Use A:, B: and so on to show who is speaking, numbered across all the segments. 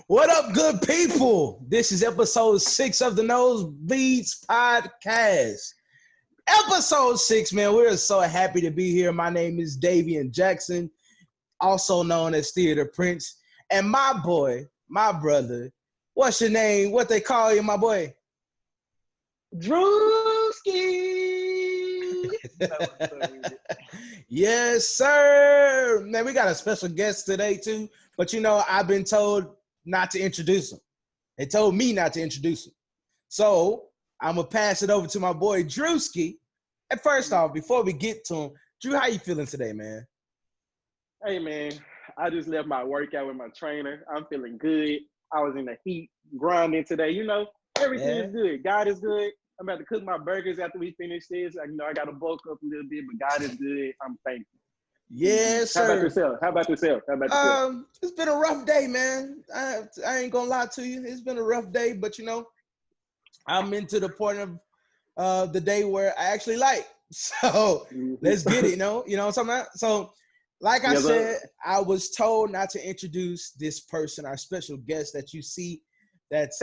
A: What up, good people? This is episode 6 of the NOSEBLEEDS podcast. Episode 6, man. We're so happy to be here. My name is Davian Jackson, also known as Theater Prince. And my boy, my brother, what's your name? What they call you, my boy?
B: Drewski.
A: Yes, sir. Man, we got a special guest today, too. But, you know, I've been told not to introduce him. They told me not to introduce him. So I'm going to pass it over to my boy, Drewski. And first off, before we get to him, Drew, how you feeling today, man?
B: Hey, man. I just left my workout with my trainer. I'm feeling good. I was in the heat grinding today. You know, everything is good. God is good. I'm about to cook my burgers after we finish this. I got to bulk up a little bit, but God is good. I'm thankful.
A: Yes, sir.
B: How about yourself?
A: It's been a rough day, man. I ain't gonna lie to you. It's been a rough day, but you know, I'm into the point of the day where I actually like. So let's get it, you know what I'm talking about? So like I said, I was told not to introduce this person, our special guest that you see. That's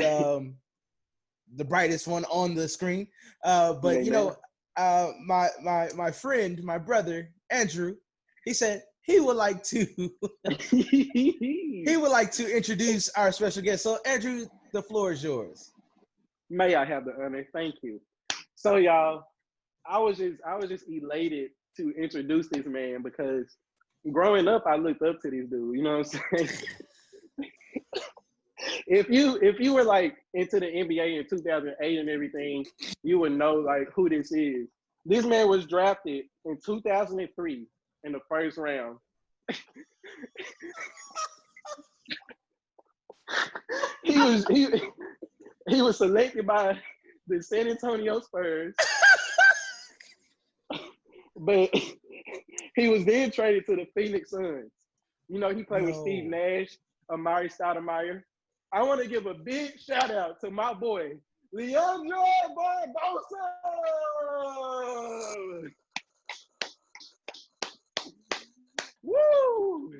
A: the brightest one on the screen. But you know, my friend, my brother, Andrew, he said he would like to introduce our special guest. So Andrew, the floor is yours.
B: May I have the honor? Thank you. So y'all, I was just elated to introduce this man because growing up I looked up to this dude, you know what I'm saying? If you were like into the NBA in 2008 and everything, you would know like who this is. This man was drafted in 2003 in the first round. He was selected by the San Antonio Spurs, but he was then traded to the Phoenix Suns. You know, he played with Steve Nash, Amari Stoudemire. I want to give a big shout out to my boy, Leandro Barbosa. Woo!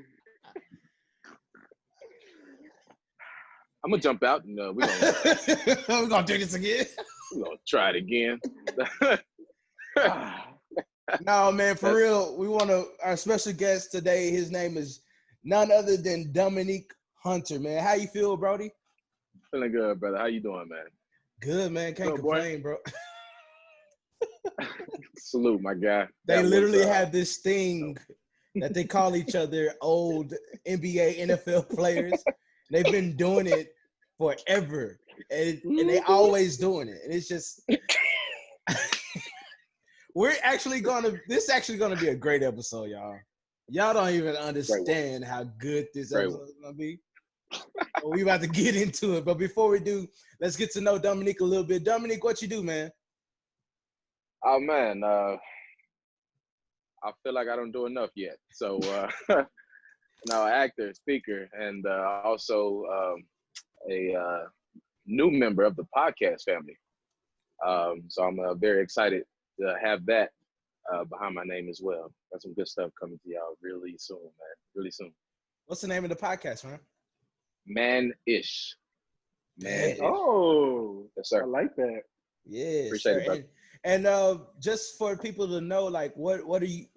C: I'm gonna jump out and we're
A: gonna do this again.
C: We're gonna try it again.
A: No, man, for real. We want our special guest today. His name is none other than Dominique Hunter, man. How you feel, Brody?
C: Feeling good, brother. How you doing, man?
A: Good, man. Can't complain, bro.
C: Salute, my guy.
A: They literally have this thing that they call each other old NBA, NFL players. They've been doing it forever, and they always doing it. And it's just, this is actually gonna be a great episode, y'all. Y'all don't even understand how good this episode is gonna be. We about to get into it, but before we do, let's get to know Dominique a little bit. Dominique, what you do, man?
C: Oh man, I feel like I don't do enough yet. So now actor, speaker, and also a new member of the podcast family. So I'm very excited to have that behind my name as well. Got some good stuff coming to y'all really soon, man. Really soon.
A: What's the name of the podcast, man?
C: Man-ish. Man-ish.
B: Oh,
C: yes, sir.
B: I like that.
A: Yeah,
C: appreciate it, brother.
A: And just for people to know, like, what would you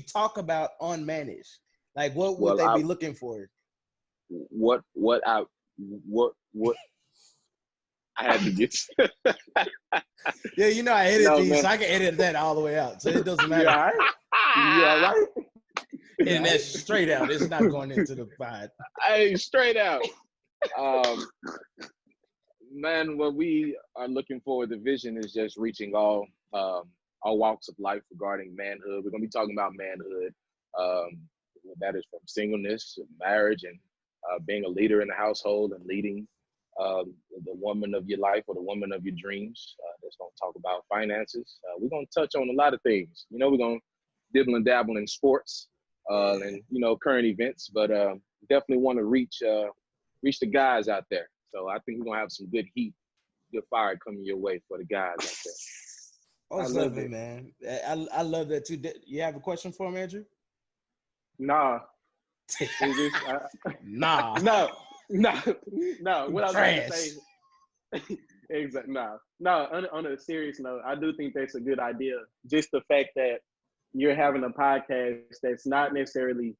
A: talk about on Man-ish? Like, what would they be looking for?
C: What I had to get.
A: Yeah, you know I edit these, so I can edit that all the way out, so it doesn't matter.
B: Yeah, right.
A: And that's straight out. It's not going into the pod.
C: Hey, straight out. Man, what we are looking for, the vision is just reaching all walks of life regarding manhood. We're gonna be talking about manhood. That is from singleness, marriage, and being a leader in the household and leading the woman of your life or the woman of your dreams. That's gonna talk about finances. We're gonna touch on a lot of things. You know, we're gonna dibble and dabble in sports and current events, but definitely want to reach the guys out there. So I think we're gonna have some good heat, good fire coming your way for the guys out there.
A: I love it, man. I love that too. You have a question for him, Andrew?
B: Nah. It's just,
A: Nah.
B: no. What I was about to
A: Trash.
B: say. Exactly. No. On a serious note, I do think that's a good idea. Just the fact that you're having a podcast that's not necessarily.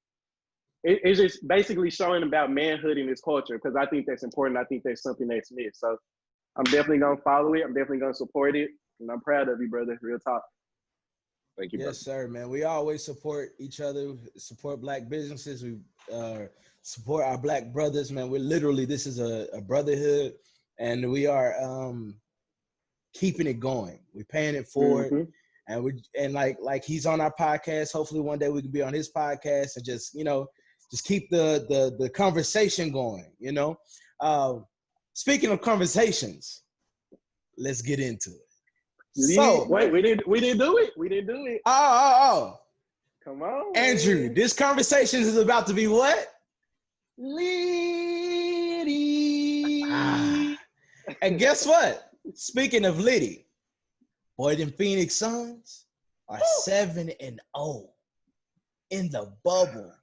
B: It's just basically showing about manhood in this culture, because I think that's important. I think that's something that's missed. So I'm definitely gonna follow it. I'm definitely gonna support it, and I'm proud of you, brother. Real talk.
C: Thank you,
A: Yes,
C: brother.
A: sir, man. We always support each other, support Black businesses. We support our Black brothers, man. We're literally, this is a brotherhood, and we are keeping it going. We're paying it forward, and like he's on our podcast. Hopefully, one day we can be on his podcast and just keep the conversation going. Speaking of conversations, let's get into it. So
B: wait, we didn't do it.
A: Oh.
B: Come on,
A: Andrew,
B: man.
A: this conversation is about to be what?
B: Liddy.
A: And guess what? Speaking of Liddy, boy, them Phoenix Suns are 7-0 in the bubble.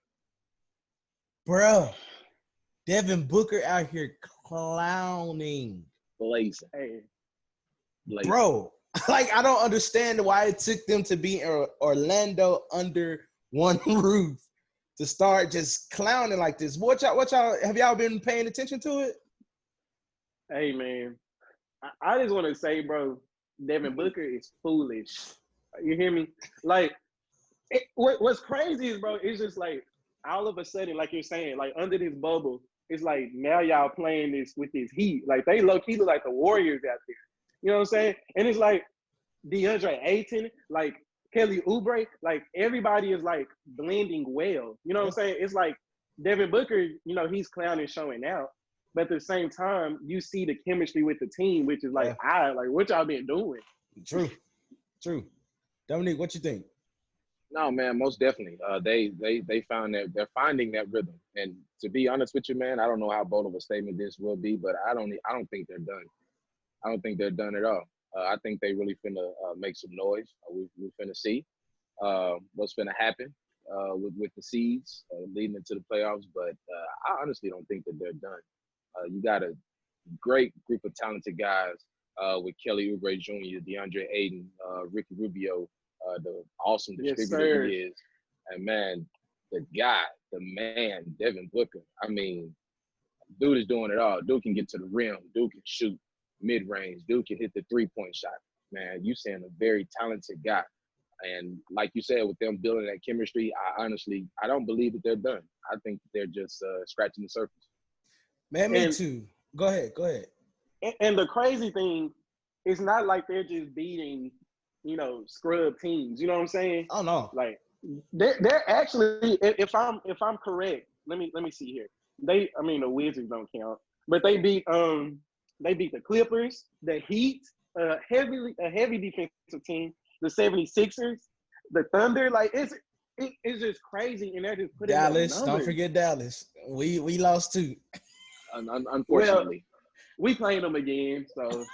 A: Bro, Devin Booker out here clowning.
C: Blazing.
B: Hey.
A: Bro, like, I don't understand why it took them to be in Orlando under one roof to start just clowning like this. What y'all have y'all been paying attention to it?
B: Hey, man. I just want to say, bro, Devin Booker is foolish. You hear me? Like, what's crazy is, bro, it's just like all of a sudden, like you're saying, like under this bubble, it's like now y'all playing this with this heat. Like they low-key look like the Warriors out there. You know what I'm saying? And it's like DeAndre Ayton, like Kelly Oubre, like everybody is like blending well. You know what I'm saying? It's like Devin Booker, he's clowning, showing out. But at the same time, you see the chemistry with the team, which is like, what y'all been doing?
A: True. Dominique, what you think?
C: No, man, most definitely. They found that they're finding that rhythm. And to be honest with you, man, I don't know how bold of a statement this will be, but I don't think they're done. I don't think they're done at all. I think they really finna make some noise. We finna see what's finna happen with the seeds leading into the playoffs. But I honestly don't think that they're done. You got a great group of talented guys with Kelly Oubre Jr., DeAndre Ayton, Ricky Rubio, the awesome distributor he is. And, man, the man, Devin Booker. I mean, dude is doing it all. Dude can get to the rim. Dude can shoot mid-range. Dude can hit the three-point shot. Man, you saying a very talented guy. And like you said, with them building that chemistry, I don't believe that they're done. I think they're just scratching the surface.
A: Man, me too. Go ahead.
B: And the crazy thing, it's not like they're just beating, scrub teams. You know what I'm saying?
A: Oh no.
B: Like they're actually, if I'm correct, let me see here. The Wizards don't count, but they beat the Clippers, the Heat, a heavy defensive team, the 76ers, the Thunder. Like it's just crazy, and they're just putting
A: Dallas.
B: up numbers.
A: Don't forget Dallas. We lost too.
C: Unfortunately.
B: We playing them again, so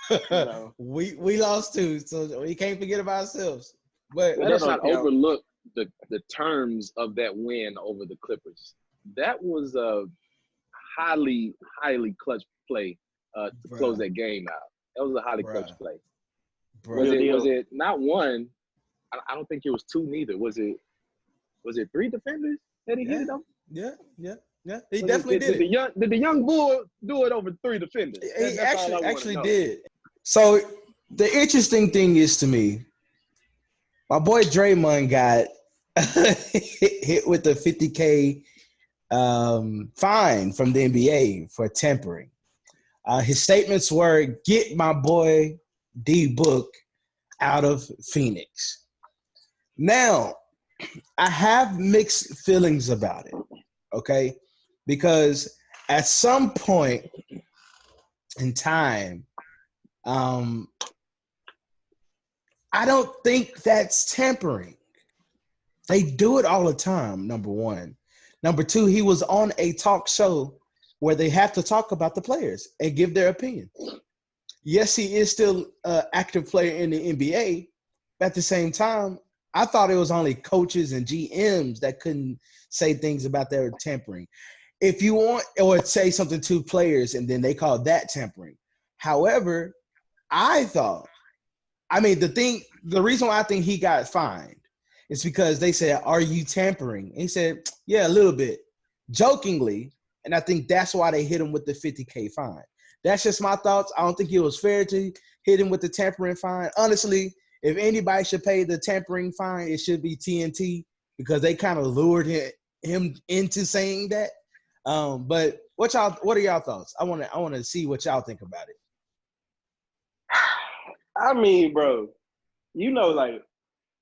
A: we lost too, so we can't forget about ourselves. But
C: let's not overlook the terms of that win over the Clippers. That was a highly clutch play to close that game out. That was a highly clutch play. Was it not one? I don't think it was two neither. Was it three defenders that he hit them?
A: Yeah. He definitely did it.
C: Did the young bull do it over three defenders?
A: He actually did. So the interesting thing is, to me, my boy Draymond got hit with a $50K fine from the NBA for tampering. His statements were, "Get my boy D Book out of Phoenix." Now, I have mixed feelings about it, okay? Because at some point in time, I don't think that's tampering. They do it all the time, number one. Number two, he was on a talk show where they have to talk about the players and give their opinion. Yes, he is still an active player in the NBA. But at the same time, I thought it was only coaches and GMs that couldn't say things about their tampering. If you want, or say something to players, and then they call that tampering. However, the reason why I think he got fined is because they said, "Are you tampering?" And he said, "Yeah, a little bit," jokingly, and I think that's why they hit him with the $50K fine. That's just my thoughts. I don't think it was fair to hit him with the tampering fine. Honestly, if anybody should pay the tampering fine, it should be TNT because they kind of lured him into saying that. But what are y'all thoughts? I want to see what y'all think about it.
B: I mean, bro, like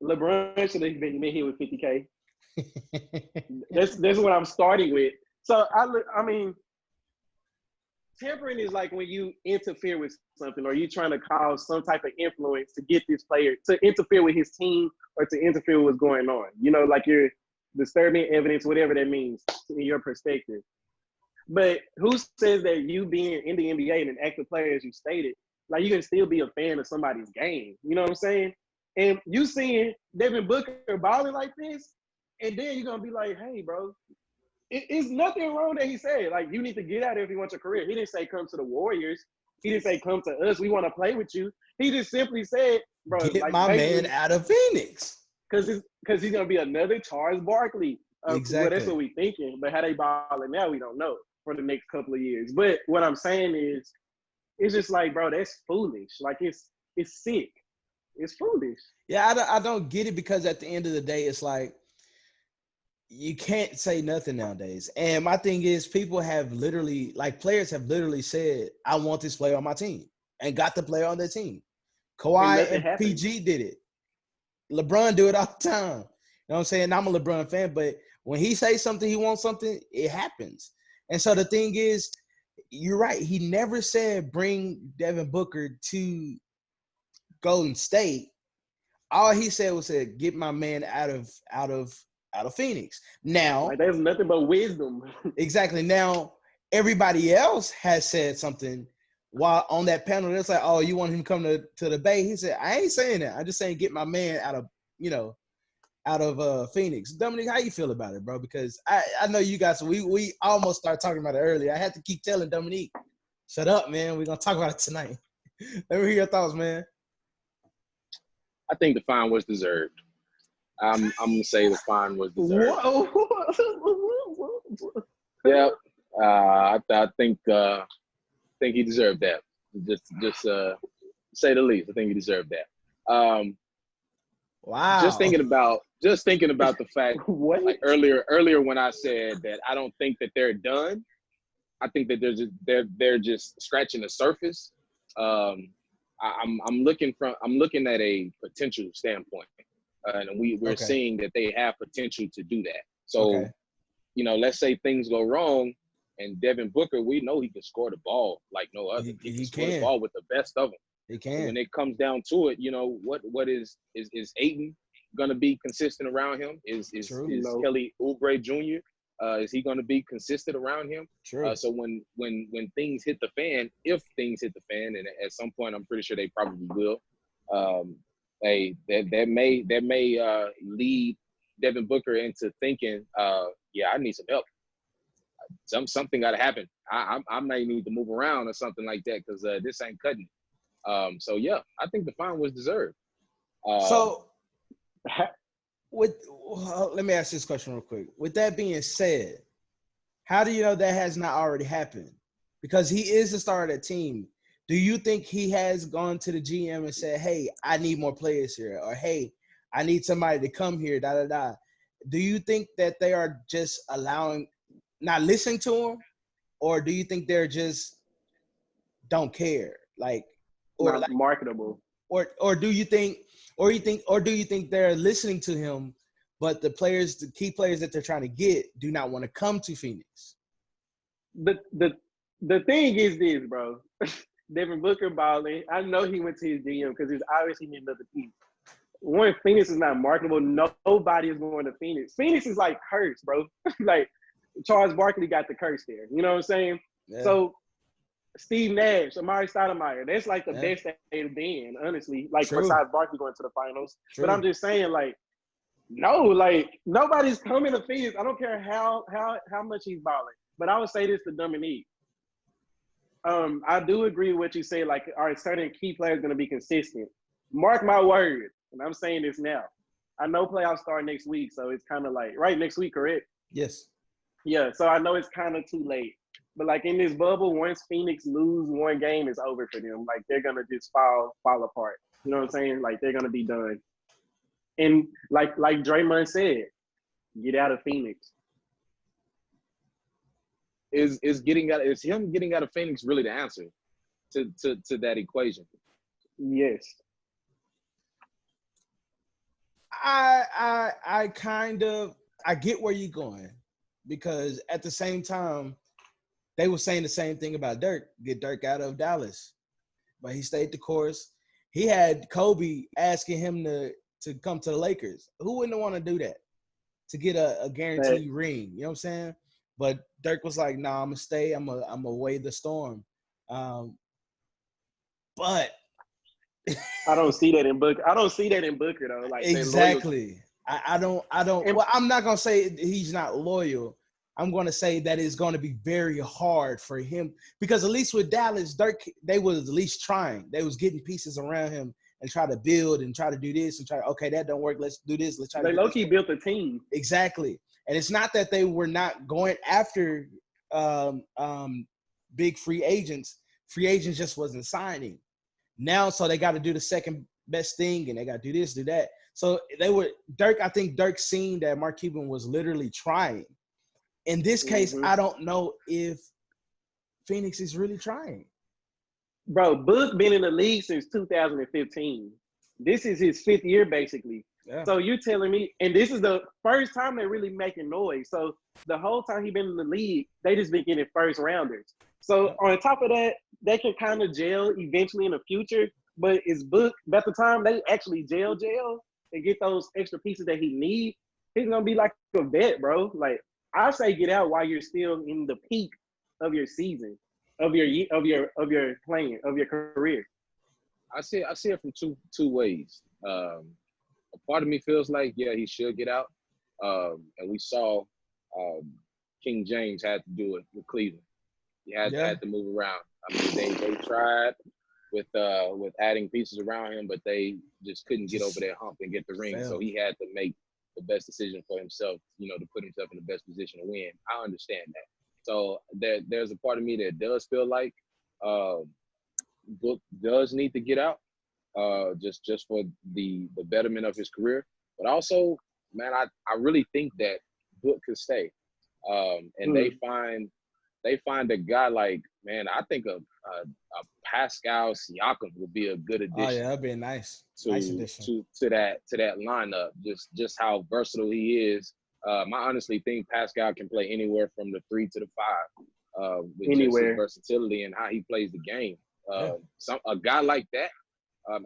B: LeBron should have been hit with 50K. That's what I'm starting with. So I mean, tampering is like when you interfere with something, or you trying to cause some type of influence to get this player to interfere with his team or to interfere with what's going on. Like you're disturbing evidence, whatever that means in your perspective. But who says that you being in the NBA and an active player, as you stated, like you can still be a fan of somebody's game? You know what I'm saying? And you seeing Devin Booker balling like this, and then you're gonna be like, "Hey, bro, it's nothing wrong that he said. Like, you need to get out there if you want your career." He didn't say come to the Warriors. He didn't say come to us. We want to play with you. He just simply said, "Bro,
A: get
B: like,
A: my man out of Phoenix,"
B: because he's gonna be another Charles Barkley.
A: Exactly.
B: Well, that's what we thinking. But how they balling now, we don't know for the next couple of years. But what I'm saying is, it's just like, bro, that's foolish. Like, it's sick. It's foolish.
A: Yeah, I don't get it, because at the end of the day, it's like you can't say nothing nowadays. And my thing is, players have literally said, "I want this player on my team," and got the player on their team. Kawhi and PG did it. LeBron do it all the time. You know what I'm saying? I'm a LeBron fan, but when he says something, he wants something, it happens. And so the thing is, you're right. He never said bring Devin Booker to Golden State. All he said was get my man out of Phoenix. Now,
B: like, there's nothing but wisdom.
A: Exactly. Now, everybody else has said something while on that panel. It's like, "Oh, you want him to come to the Bay?" He said, "I ain't saying that. I'm just saying get my man out of Phoenix." Dominique, how you feel about it, bro? Because I know you guys, we almost started talking about it earlier. I had to keep telling Dominique, "Shut up, man. We're going to talk about it tonight." Let me hear your thoughts, man.
C: I think the fine was deserved. I'm gonna say the fine was deserved. Yeah, I think he deserved that. Just say the least. I think he deserved that.
A: Wow.
C: Just thinking about the fact,
B: what?
C: Like earlier when I said that I don't think that they're done. I think that they're just scratching the surface. I'm looking at a potential standpoint, and we're seeing that they have potential to do that. So, let's say things go wrong, and Devin Booker, we know he can score the ball like no other. He can score the ball with the best of them.
A: He can.
C: And when it comes down to it, what is Ayton gonna be consistent around him? Is Kelly Oubre Jr. Is he going to be consistent around him?
A: True.
C: So when things hit the fan, if things hit the fan, and at some point I'm pretty sure they probably will, that may lead Devin Booker into thinking, yeah, I need some help. Something got to happen. I may need to move around or something like that, because this ain't cutting. So yeah, I think the fine was deserved.
A: Let me ask this question real quick. With that being said, how do you know that has not already happened? Because he is the star of that team. Do you think he has gone to the GM and said, "Hey, I need more players here," or "Hey, I need somebody to come here, da da da"? Do you think that they are just not listening to him, or do you think they're just don't care,
B: not marketable,
A: or do you think they're listening to him, but the key players that they're trying to get do not want to come to Phoenix?
B: The thing is this, bro. Devin Booker balling. I know he went to his GM because he's obviously need another team. One, Phoenix is not marketable. Nobody is going to Phoenix. Phoenix is like cursed, bro. Like Charles Barkley got the curse there. You know what I'm saying? Yeah. So Steve Nash, Amari Stoudemire, that's like the best that they've been, honestly. Like besides Barkley going to the finals. True. But I'm just saying, like, No, like nobody's coming to Phoenix. I don't care how much he's balling. But I would say this to Dominique. I do agree with what you say. Like, all right, certain key players going to be consistent. Mark my words, and I'm saying this now. I know playoffs start next week, so it's kind of like right next week, correct?
A: Yes.
B: Yeah, so I know it's kind of too late. But like in this bubble, once Phoenix lose one game, it's over for them. Like they're gonna just fall apart. You know what I'm saying? Like they're gonna be done. And like Draymond said, get out of Phoenix.
C: Is him getting out of Phoenix really the answer to that equation?
B: Yes.
A: I kind of get where you're going, because at the same time they were saying the same thing about Dirk. Get Dirk out of Dallas, but he stayed the course. He had Kobe asking him to come to the Lakers. Who wouldn't want to do that to get a guaranteed ring? You know what I'm saying? But Dirk was like, "Nah, I'm gonna stay. I'm gonna weather the storm." But
B: I don't see that in Booker. I don't see that in Booker though. Like
A: exactly. I don't. Well, I'm not gonna say he's not loyal. I'm gonna say that it's gonna be very hard for him, because at least with Dallas, Dirk, they was at least trying. They was getting pieces around him and try to build and try to do this and try. Okay, that don't work. Let's do this. Let's try.
B: They low key built a team.
A: Exactly, and it's not that they were not going after big free agents. Free agents just wasn't signing. Now, so they got to do the second best thing, and they got to do this, do that. So they were Dirk. I think Dirk seen that Mark Cuban was literally trying. In this case, I don't know if Phoenix is really trying.
B: Bro, Book been in the league since 2015. This is his 5th year, basically. Yeah. So you're telling me, and this is the first time they're really making noise. So the whole time he been in the league, they just been getting first rounders. So on top of that, they can kind of gel eventually in the future. But is Book, by the time they actually gel and get those extra pieces that he needs, he's gonna be like a vet, bro. Like, I say get out while you're still in the peak of your season, of your playing, of your career.
C: I see it from two ways. A part of me feels like, yeah, he should get out. And we saw King James had to do it with Cleveland. He had to move around. I mean, they tried with adding pieces around him, but they just couldn't get over that hump and get the ring. So he had to make the best decision for himself, to put himself in the best position to win. I understand that. So there's a part of me that does feel like Book does need to get out, just for the betterment of his career. But also, man, I really think that Book could stay. And they find a guy like, man, I think a Pascal Siakam would be a good addition.
A: Oh yeah, that'd be a nice addition
C: to that lineup. Just how versatile he is. I honestly think Pascal can play anywhere from the 3 to the 5. With anywhere. Just his versatility and how he plays the game. A guy like that,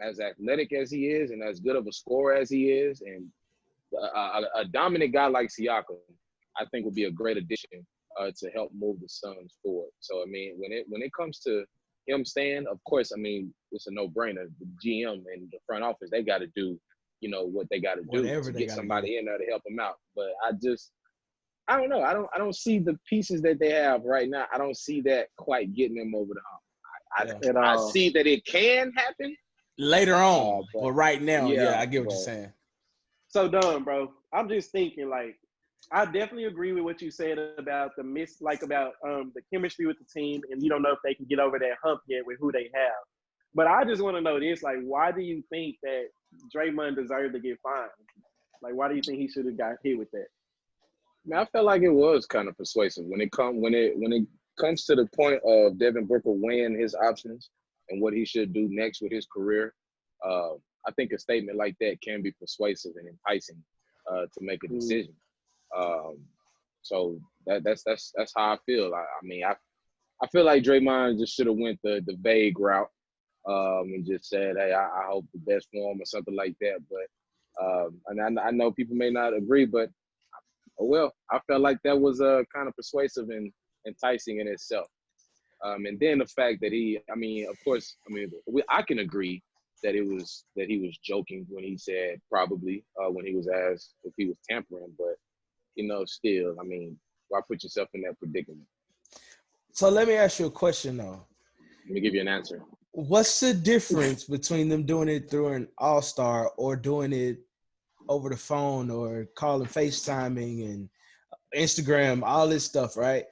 C: as athletic as he is and as good of a scorer as he is, and a dominant guy like Siakam, I think would be a great addition to help move the Suns forward. So I mean, when it comes to him staying, of course, I mean, it's a no-brainer. The GM and the front office, they got to do, what they got to do to get somebody in there to help them out. But I don't know. I don't see the pieces that they have right now. I don't see that quite getting them over the hump. I see that it can happen
A: later on, but right now, I get what you're saying.
B: So done, bro. I'm just thinking, like, I definitely agree with what you said about the chemistry with the team, and you don't know if they can get over that hump yet with who they have. But I just want to know this, like, why do you think that Draymond deserved to get fined? Like, why do you think he should have got hit with that?
C: Man, I felt like it was kind of persuasive when it comes to the point of Devin Booker weighing his options and what he should do next with his career. I think a statement like that can be persuasive and enticing to make a decision. So that's how I feel. I mean, I feel like Draymond just should have went the vague route and just said, hey, I hope the best for him or something like that. But and I know people may not agree, but I felt like that was kind of persuasive and enticing in itself. And then the fact that of course, I can agree that he was joking when he said probably when he was asked if he was tampering, but still, I mean, why put yourself in that predicament?
A: So let me ask you a question though.
C: Let me give you an answer.
A: What's the difference between them doing it through an all-star or doing it over the phone or calling FaceTiming and Instagram, all this stuff, right?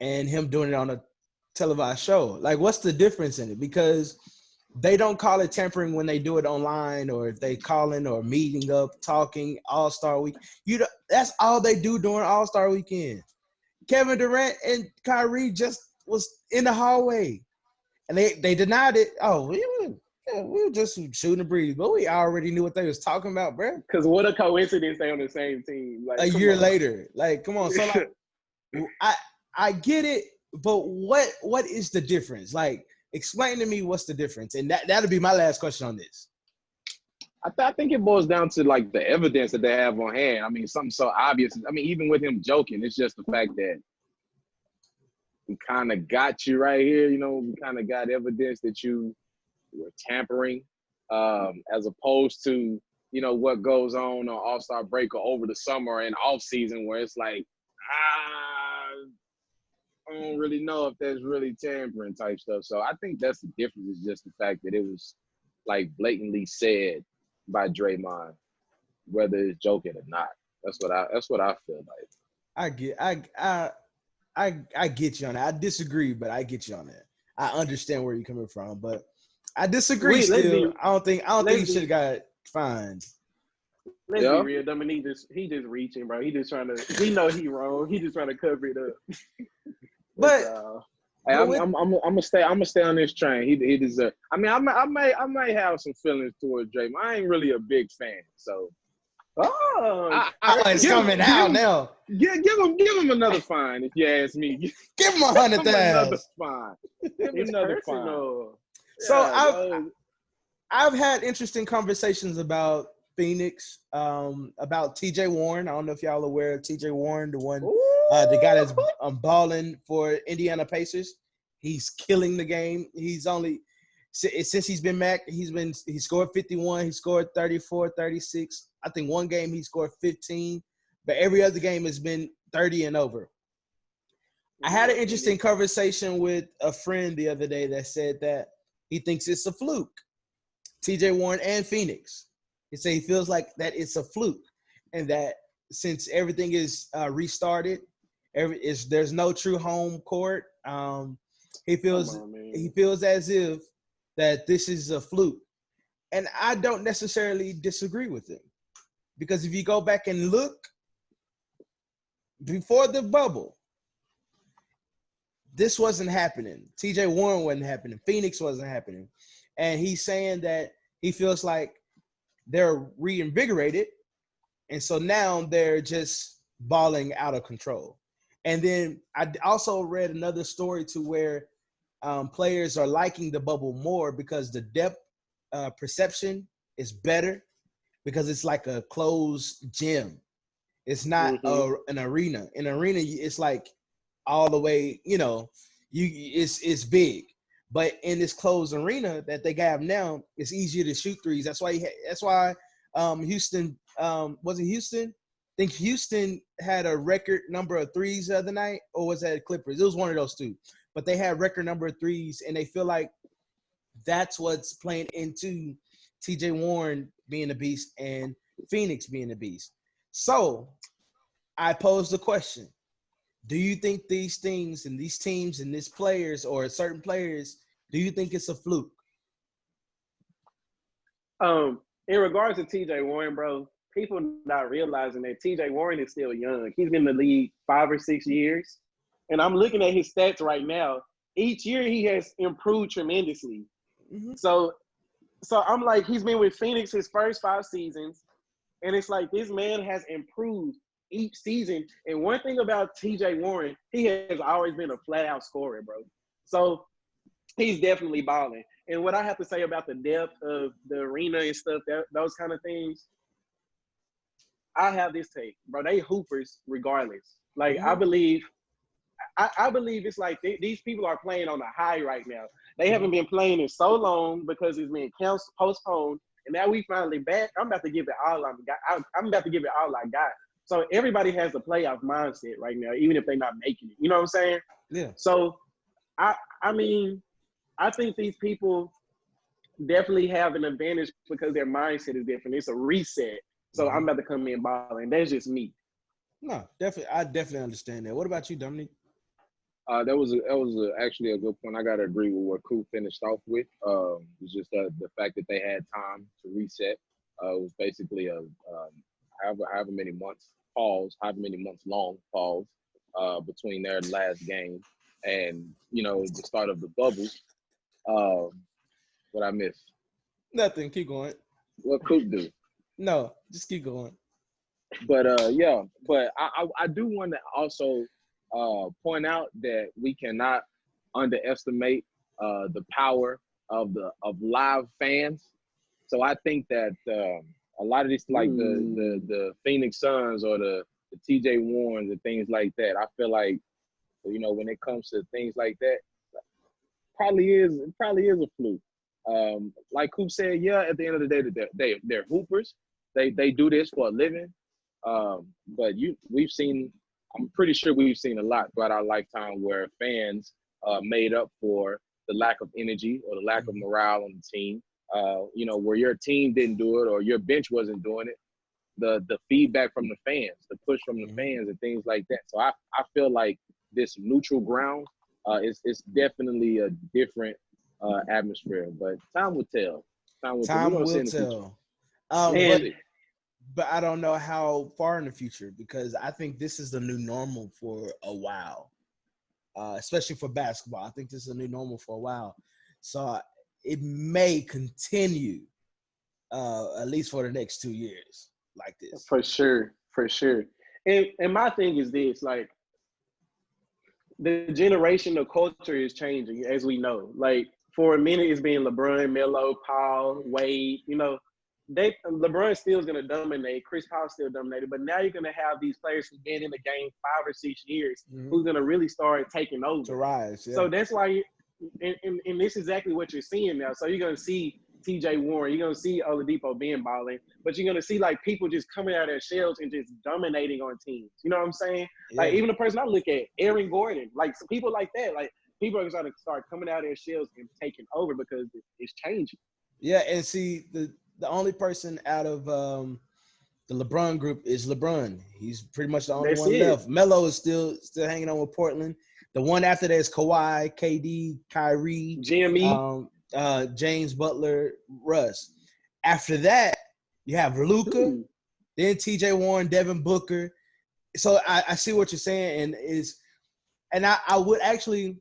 A: And him doing it on a televised show? Like, what's the difference in it? Because they don't call it tampering when they do it online, or if they calling or meeting up, talking All-Star Week. That's all they do during All-Star Weekend. Kevin Durant and Kyrie just was in the hallway, and they denied it. Oh, we were just shooting a breeze, but we already knew what they was talking about, bro.
B: Because what a coincidence they on the same team. Like,
A: a year later, like, come on. So like, I get it, but what is the difference? Like, explain to me what's the difference, and that'll be my last question on this.
C: I think it boils down to like the evidence that they have on hand. I mean, something so obvious. I mean, even with him joking, it's just the fact that we kind of got you right here. We kind of got evidence that you were tampering, as opposed to what goes on All-Star break or over the summer and off season, where it's like, I don't really know if that's really tampering type stuff. So I think that's the difference, is just the fact that it was like blatantly said by Draymond, whether it's joking or not. That's what I feel like.
A: I get you on that. I disagree, but I get you on that. I understand where you're coming from, but I disagree still. I don't think he should have got fined.
B: Let's be real. Dominique he just reaching, bro. He just trying to. He know he wrong. He just trying to cover it up.
A: But
C: hey, I'm gonna stay on this train. He deserves. I mean, I might have some feelings towards Drake. I ain't really a big fan, so.
A: It's coming out now.
C: Give him another fine, if you ask me.
A: Give him 100,000.
C: Another fine. Give him another fine.
A: So I've had interesting conversations about Phoenix, about TJ Warren. I don't know if y'all are aware of TJ Warren, the guy that's balling for Indiana Pacers. He's killing the game. He's only since he's been back, he scored 51, he scored 34, 36. I think one game he scored 15, but every other game has been 30 and over. I had an interesting conversation with a friend the other day that said that he thinks it's a fluke. TJ Warren and Phoenix. He said he feels like that it's a fluke, and that since everything is restarted, there's no true home court. He feels as if that this is a fluke, and I don't necessarily disagree with him, because if you go back and look before the bubble, this wasn't happening. TJ Warren wasn't happening. Phoenix wasn't happening, and he's saying that he feels like they're reinvigorated, and so now they're just balling out of control. And then I also read another story to where players are liking the bubble more because the depth perception is better, because it's like a closed gym. It's not an arena. In an arena, it's like all the way, it's big. But in this closed arena that they have now, it's easier to shoot threes. That's why Houston, was it Houston? I think Houston had a record number of threes the other night, or was that Clippers? It was one of those two. But they had record number of threes, and they feel like that's what's playing into TJ Warren being a beast and Phoenix being a beast. So I posed the question: do you think these things and these teams and these players or certain players, do you think it's a fluke?
B: In regards to TJ Warren, bro, people not realizing that TJ Warren is still young. He's been in the league 5 or 6 years. And I'm looking at his stats right now. Each year he has improved tremendously. Mm-hmm. So I'm like, he's been with Phoenix his first 5 seasons. And it's like, this man has improved each season. And one thing about TJ Warren, he has always been a flat out scorer, bro. So he's definitely balling. And what I have to say about the depth of the arena and stuff, those kind of things, I have this take, bro. They hoopers regardless. Like, I believe I believe it's like these people are playing on a high right now. They haven't been playing in so long because it's been canceled, postponed, and now we finally back. I'm about to give it all I got. I'm about to give it all I got. So everybody has a playoff mindset right now, even if they're not making it. You know what I'm saying?
A: Yeah.
B: So I mean, I think these people definitely have an advantage because their mindset is different. It's a reset. So I'm about to come in balling. That's just me.
A: No, definitely. I definitely understand that. What about you, Dominique?
C: That was actually a good point. I gotta agree with what Coop finished off with. It's just the fact that they had time to reset. It was basically a however many months pause, however many months long pause between their last game and the start of the bubble. What I missed?
A: Nothing. Keep going.
C: What Coop do?
A: No, just keep going.
C: But yeah, but I do want to also point out that we cannot underestimate the power of live fans. So I think that a lot of these, like the Phoenix Suns or the TJ Warrens and things like that, I feel like when it comes to things like that, probably is a fluke. Like Coop said, yeah, at the end of the day, they're hoopers. They do this for a living. But I'm pretty sure we've seen a lot throughout our lifetime where fans made up for the lack of energy or the lack of morale on the team. Where your team didn't do it or your bench wasn't doing it. The feedback from the fans, the push from the fans, and things like that. So I feel like this neutral ground is definitely a different atmosphere. But time will tell.
A: Time will tell. But I don't know how far in the future, because I think this is the new normal for a while, especially for basketball. I think this is a new normal for a while. So it may continue at least for the next 2 years like this.
B: For sure. And my thing is this, like, the generational culture is changing, as we know. Like, for a minute, it's been LeBron, Melo, Paul, Wade. LeBron still is going to dominate. Chris Paul still dominated. But now you're going to have these players who've been in the game 5 or 6 years who's going to really start taking over.
A: To rise, yeah.
B: So that's why, and this is exactly what you're seeing now. So you're going to see TJ Warren. You're going to see Oladipo being balling. But you're going to see, like, people just coming out of their shells and just dominating on teams. You know what I'm saying? Yeah. Like, even the person I look at, Aaron Gordon, like, some people like that, like, people are going to start coming out of their shells and taking over because it's changing.
A: Yeah, and see, the only person out of the LeBron group is LeBron. He's pretty much the only one left. Melo is still hanging on with Portland. The one after that is Kawhi, KD, Kyrie,
B: Jimmy,
A: James Butler, Russ. After that, you have Luka, then TJ Warren, Devin Booker. So I see what you're saying, and I would actually,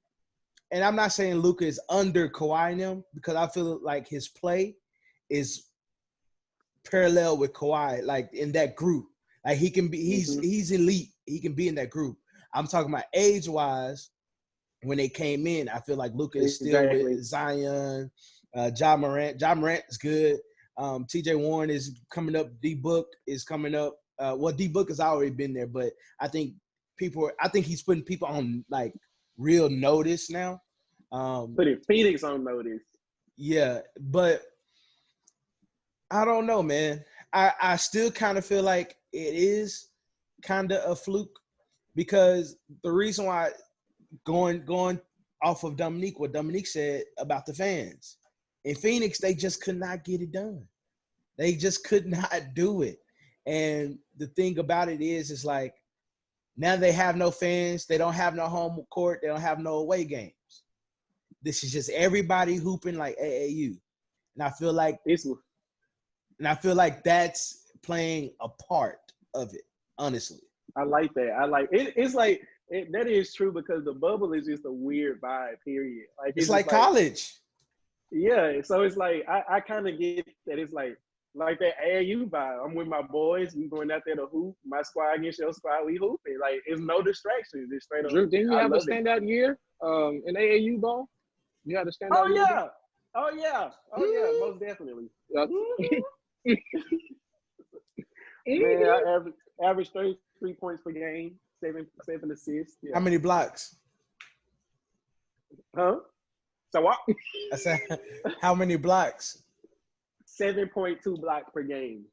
A: and I'm not saying Luka is under Kawhi and them, because I feel like his play is parallel with Kawhi, like in that group. Like he can be, he's elite. He can be in that group. I'm talking about age-wise. When they came in, I feel like Luka is still with Zion, Ja Morant. Ja Morant is good. TJ Warren is coming up. D-Book is coming up. D-Book has already been there, but I think he's putting people on, like, real notice now.
B: Putting Phoenix on notice.
A: Yeah, but I don't know, man. I still kind of feel like it is kind of a fluke, because the reason why, going off of Dominique, what Dominique said about the fans. In Phoenix, they just could not get it done. They just could not do it. And the thing about it is like, now they have no fans. They don't have no home court. They don't have no away games. This is just everybody hooping like AAU. And I feel like that's playing a part of it, honestly.
B: I like that. I like it. It's like, that is true, because the bubble is just a weird vibe, period. Like,
A: it's like college.
B: Yeah. So it's like, I kind of get that. It's like that AAU vibe. I'm with my boys. We going out there to hoop. My squad against your squad. We hooping. Like, it's no distractions. It's straight up.
C: Drew, didn't you have a standout year in AAU ball? You had a standout year?
B: Oh, yeah. Most definitely. Man, I average 33 points per game, seven assists. Yeah.
A: How many blocks?
B: Huh? So what?
A: I said, how many blocks?
B: 7.2 blocks per game.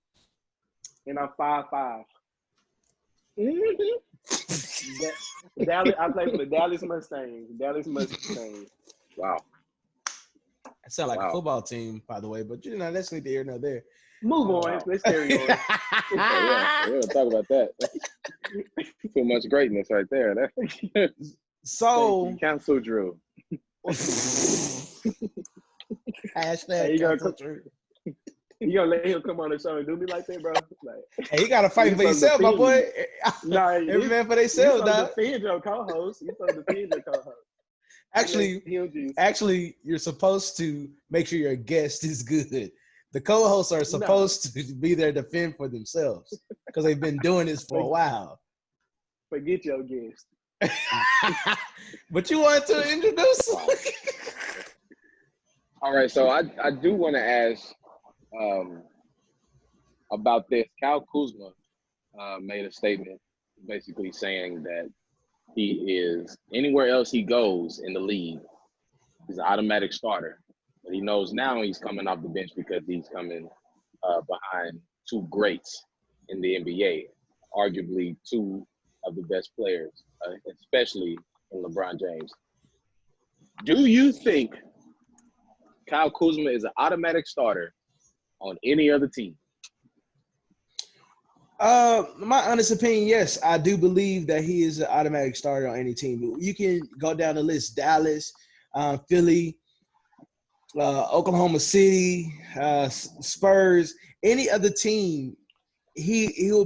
B: And I'm 5'5". Dallas, I play for the Dallas Mustangs.
C: Wow.
A: It sounds like a football team, by the way, but that's neither here nor there.
B: Move on. Let's carry on.
C: Yeah, we're gonna talk about that. Too much greatness right there.
A: So
C: cancel Drew.
A: Hashtag cancel Drew.
B: You gonna let him come on the show and do me like that, bro? Like,
A: hey, you gotta fight for yourself, my boy.
B: Nah,
A: every man for themselves, dog.
B: Defend your co-host. You supposed to defend your co-host.
A: Actually, you're supposed to make sure your guest is good. The co-hosts are supposed to be there to defend for themselves because they've been doing this for a while.
B: Forget your guest.
A: But you want to introduce him.
C: All right, so I do want to ask about this. Kyle Kuzma made a statement basically saying that he is, anywhere else he goes in the league, he's an automatic starter. But he knows now he's coming off the bench because he's coming behind two greats in the NBA, arguably two of the best players, especially in LeBron James. Do you think Kyle Kuzma is an automatic starter on any other team?
A: My honest opinion, yes. I do believe that he is an automatic starter on any team. You can go down the list: Dallas, Philly, Oklahoma City, Spurs, any other team. They'll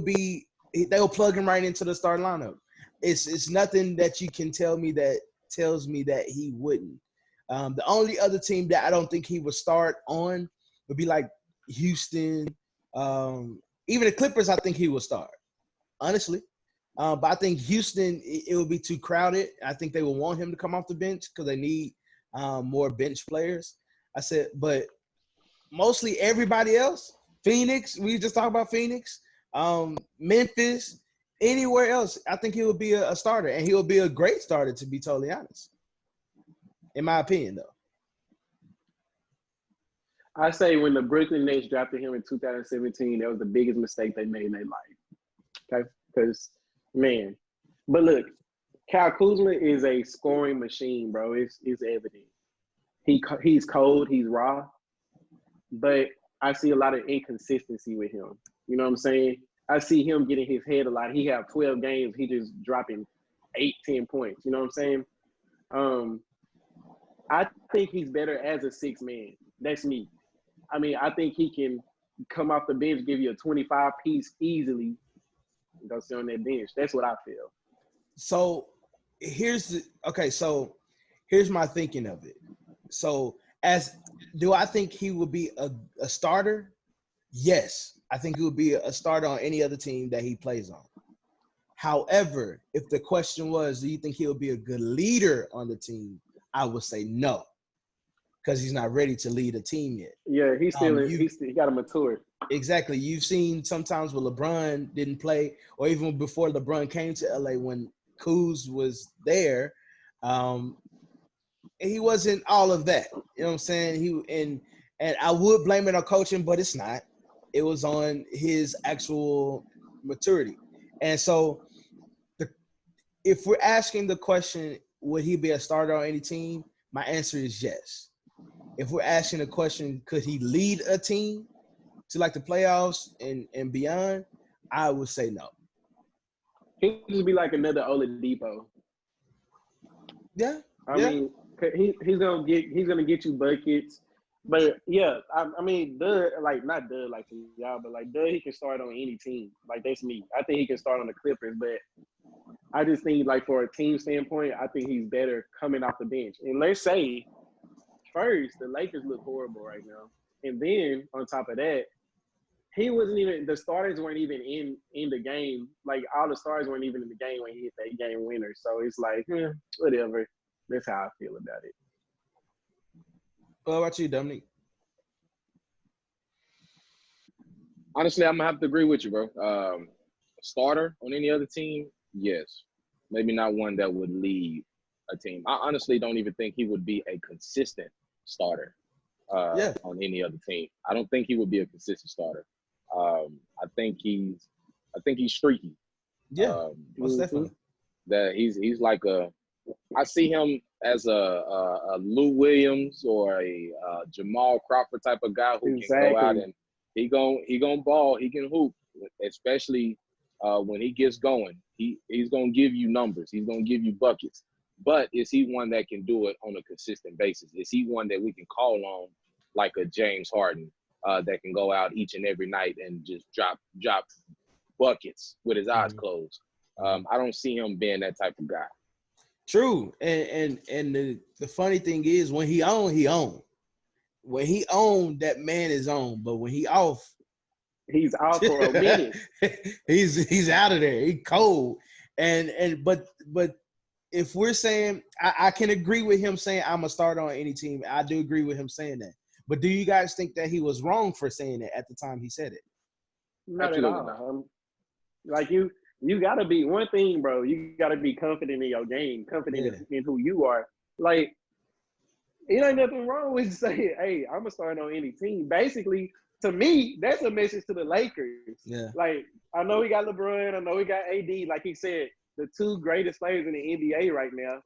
A: plug him right into the starting lineup. It's nothing that you can tell me that tells me that he wouldn't. The only other team that I don't think he would start on would be like Houston. Even the Clippers, I think he will start, honestly. But I think Houston, it would be too crowded. I think they will want him to come off the bench because they need more bench players. I said, but mostly everybody else, Phoenix, we just talked about Phoenix, Memphis, anywhere else, I think he will be a starter, and he will be a great starter, to be totally honest, in my opinion, though.
B: I say when the Brooklyn Nets drafted him in 2017, that was the biggest mistake they made in their life. Okay? Because, man. But look, Kyle Kuzma is a scoring machine, bro. It's evident. He's cold. He's raw. But I see a lot of inconsistency with him. You know what I'm saying? I see him getting his head a lot. He have 12 games. He just dropping 8-10 points. You know what I'm saying? I think he's better as a six man. That's me. I mean, I think he can come off the bench, give you a 25-piece easily, and go sit on that bench. That's what I feel.
A: So here's my thinking of it. So do I think he would be a starter? Yes. I think he would be a starter on any other team that he plays on. However, if the question was, do you think he'll be a good leader on the team? I would say no, because he's not ready to lead a team yet.
B: Yeah, he got to mature.
A: Exactly. You've seen sometimes when LeBron didn't play, or even before LeBron came to LA when Kuz was there, he wasn't all of that. You know what I'm saying? And I would blame it on coaching, but it's not. It was on his actual maturity. And so if we're asking the question, would he be a starter on any team? My answer is yes. If we're asking the question, could he lead a team to like the playoffs and beyond, I would say no.
B: He'd just be like another Oladipo.
A: Yeah.
B: I mean, he's gonna get you buckets. But yeah, I mean, not Doug like y'all, but like Doug, he can start on any team. Like that's me. I think he can start on the Clippers, but I just think like for a team standpoint, I think he's better coming off the bench. And let's say first, the Lakers look horrible right now, and then on top of that, the starters weren't even in the game. Like all the stars weren't even in the game when he hit that game winner. So it's like, whatever. That's how I feel about it.
A: What about you, Dominique?
C: Honestly, I'm gonna have to agree with you, bro. Starter on any other team, yes. Maybe not one that would lead a team. I honestly don't even think he would be a consistent starter on any other team. I don't think he would be a consistent starter. I think he's streaky.
A: Yeah, most definitely.
C: That he's like I see him as a Lou Williams or a Jamal Crawford type of guy who can go out and he gon' ball, he can hoop, especially when he gets going. He's gonna give you numbers, he's gonna give you buckets. But is he one that can do it on a consistent basis? Is he one that we can call on like a James Harden that can go out each and every night and just drop buckets with his eyes closed? I don't see him being that type of guy.
A: True. And the funny thing is when he on, he on. When he on, that man is on. But when he off,
B: he's out for a minute.
A: he's out of there. He cold. But if we're saying I can agree with him saying I'm a starter on any team. I do agree with him saying that. But do you guys think that he was wrong for saying it at the time he said it?
B: Not at all. Like you gotta be one thing, bro. You gotta be confident in your game, confident in who you are. Like, it ain't nothing wrong with saying, "Hey, I'm gonna start on any team." Basically, to me, that's a message to the Lakers.
A: Yeah.
B: Like, I know we got LeBron, I know we got AD. Like he said, the two greatest players in the NBA right now.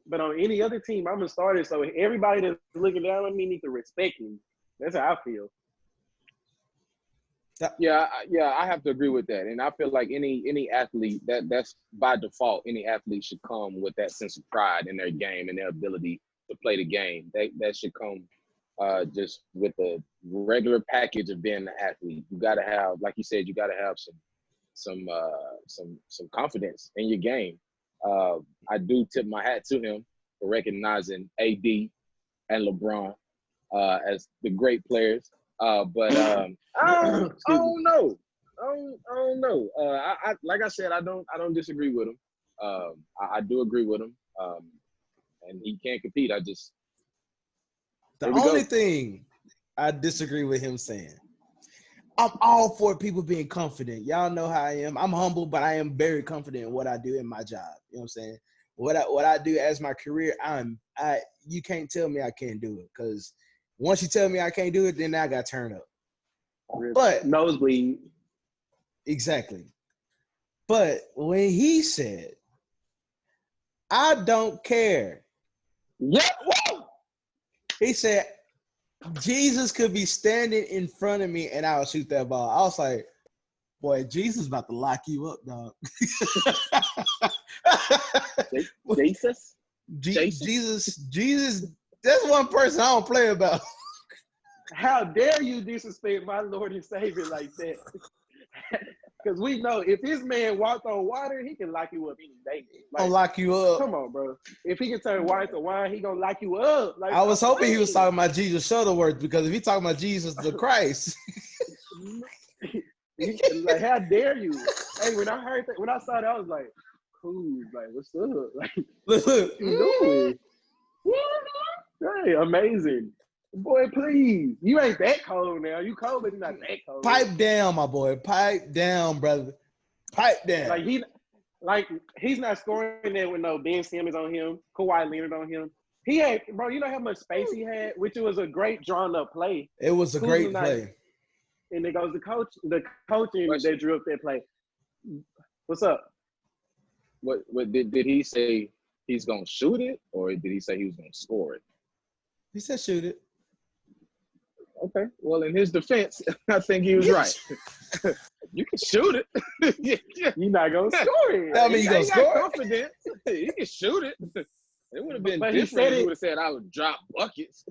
B: But on any other team, I'm a starter. So everybody that's looking down on me needs to respect me. That's how I feel.
C: Yeah, I have to agree with that. And I feel like any athlete, that's by default, any athlete should come with that sense of pride in their game and their ability to play the game. That should come just with the regular package of being an athlete. You got to have, like you said, you got to have some confidence in your game. I do tip my hat to him for recognizing AD and LeBron as the great players. But I don't know. I like I said, I don't disagree with him. I do agree with him. And he can't compete.
A: The only thing I disagree with him saying, I'm all for people being confident. Y'all know how I am. I'm humble, but I am very confident in what I do in my job. You know what I'm saying? What I do as my career, you can't tell me I can't do it, because once you tell me I can't do it, then I got to turn up. But
B: nosebleed.
A: Exactly. But when he said, I don't care.
B: Yeah. Whoa!
A: He said, Jesus could be standing in front of me and I'll shoot that ball. I was like, boy, Jesus about to lock you up, dog. Jesus, that's one person I don't play about.
B: How dare you disrespect my Lord and Savior like that? Because we know if this man walked on water, he can lock you up any day. Like,
A: I'll lock you up.
B: Come on, bro. If he can turn water to wine, he gonna lock you up. Like,
A: I was hoping he was talking about Jesus Shuttleworth, because if he talking about Jesus the Christ.
B: Like, how dare you? Hey, when I heard that, when I saw that, I was like, cool. Like, what's up? Like, what you doing? Hey, amazing. Boy, please. You ain't that cold now. You cold, but you're not that cold.
A: Pipe down, my boy. Pipe down, brother. Pipe down.
B: He's not scoring there with no Ben Simmons on him, Kawhi Leonard on him. He had, bro, you know how much space he had, which was a great drawn up play.
A: It was a great play.
B: And there goes the coaching that drew up that play. What's up?
C: What did he say he's gonna shoot it, or did he say he was gonna score it?
A: He said shoot it.
C: Okay. Well, in his defense, I think he was right. You can shoot it.
B: You're not gonna score it.
A: I mean, you gonna score
C: confidence. He can shoot it. It would have been different if he would have said I would drop buckets.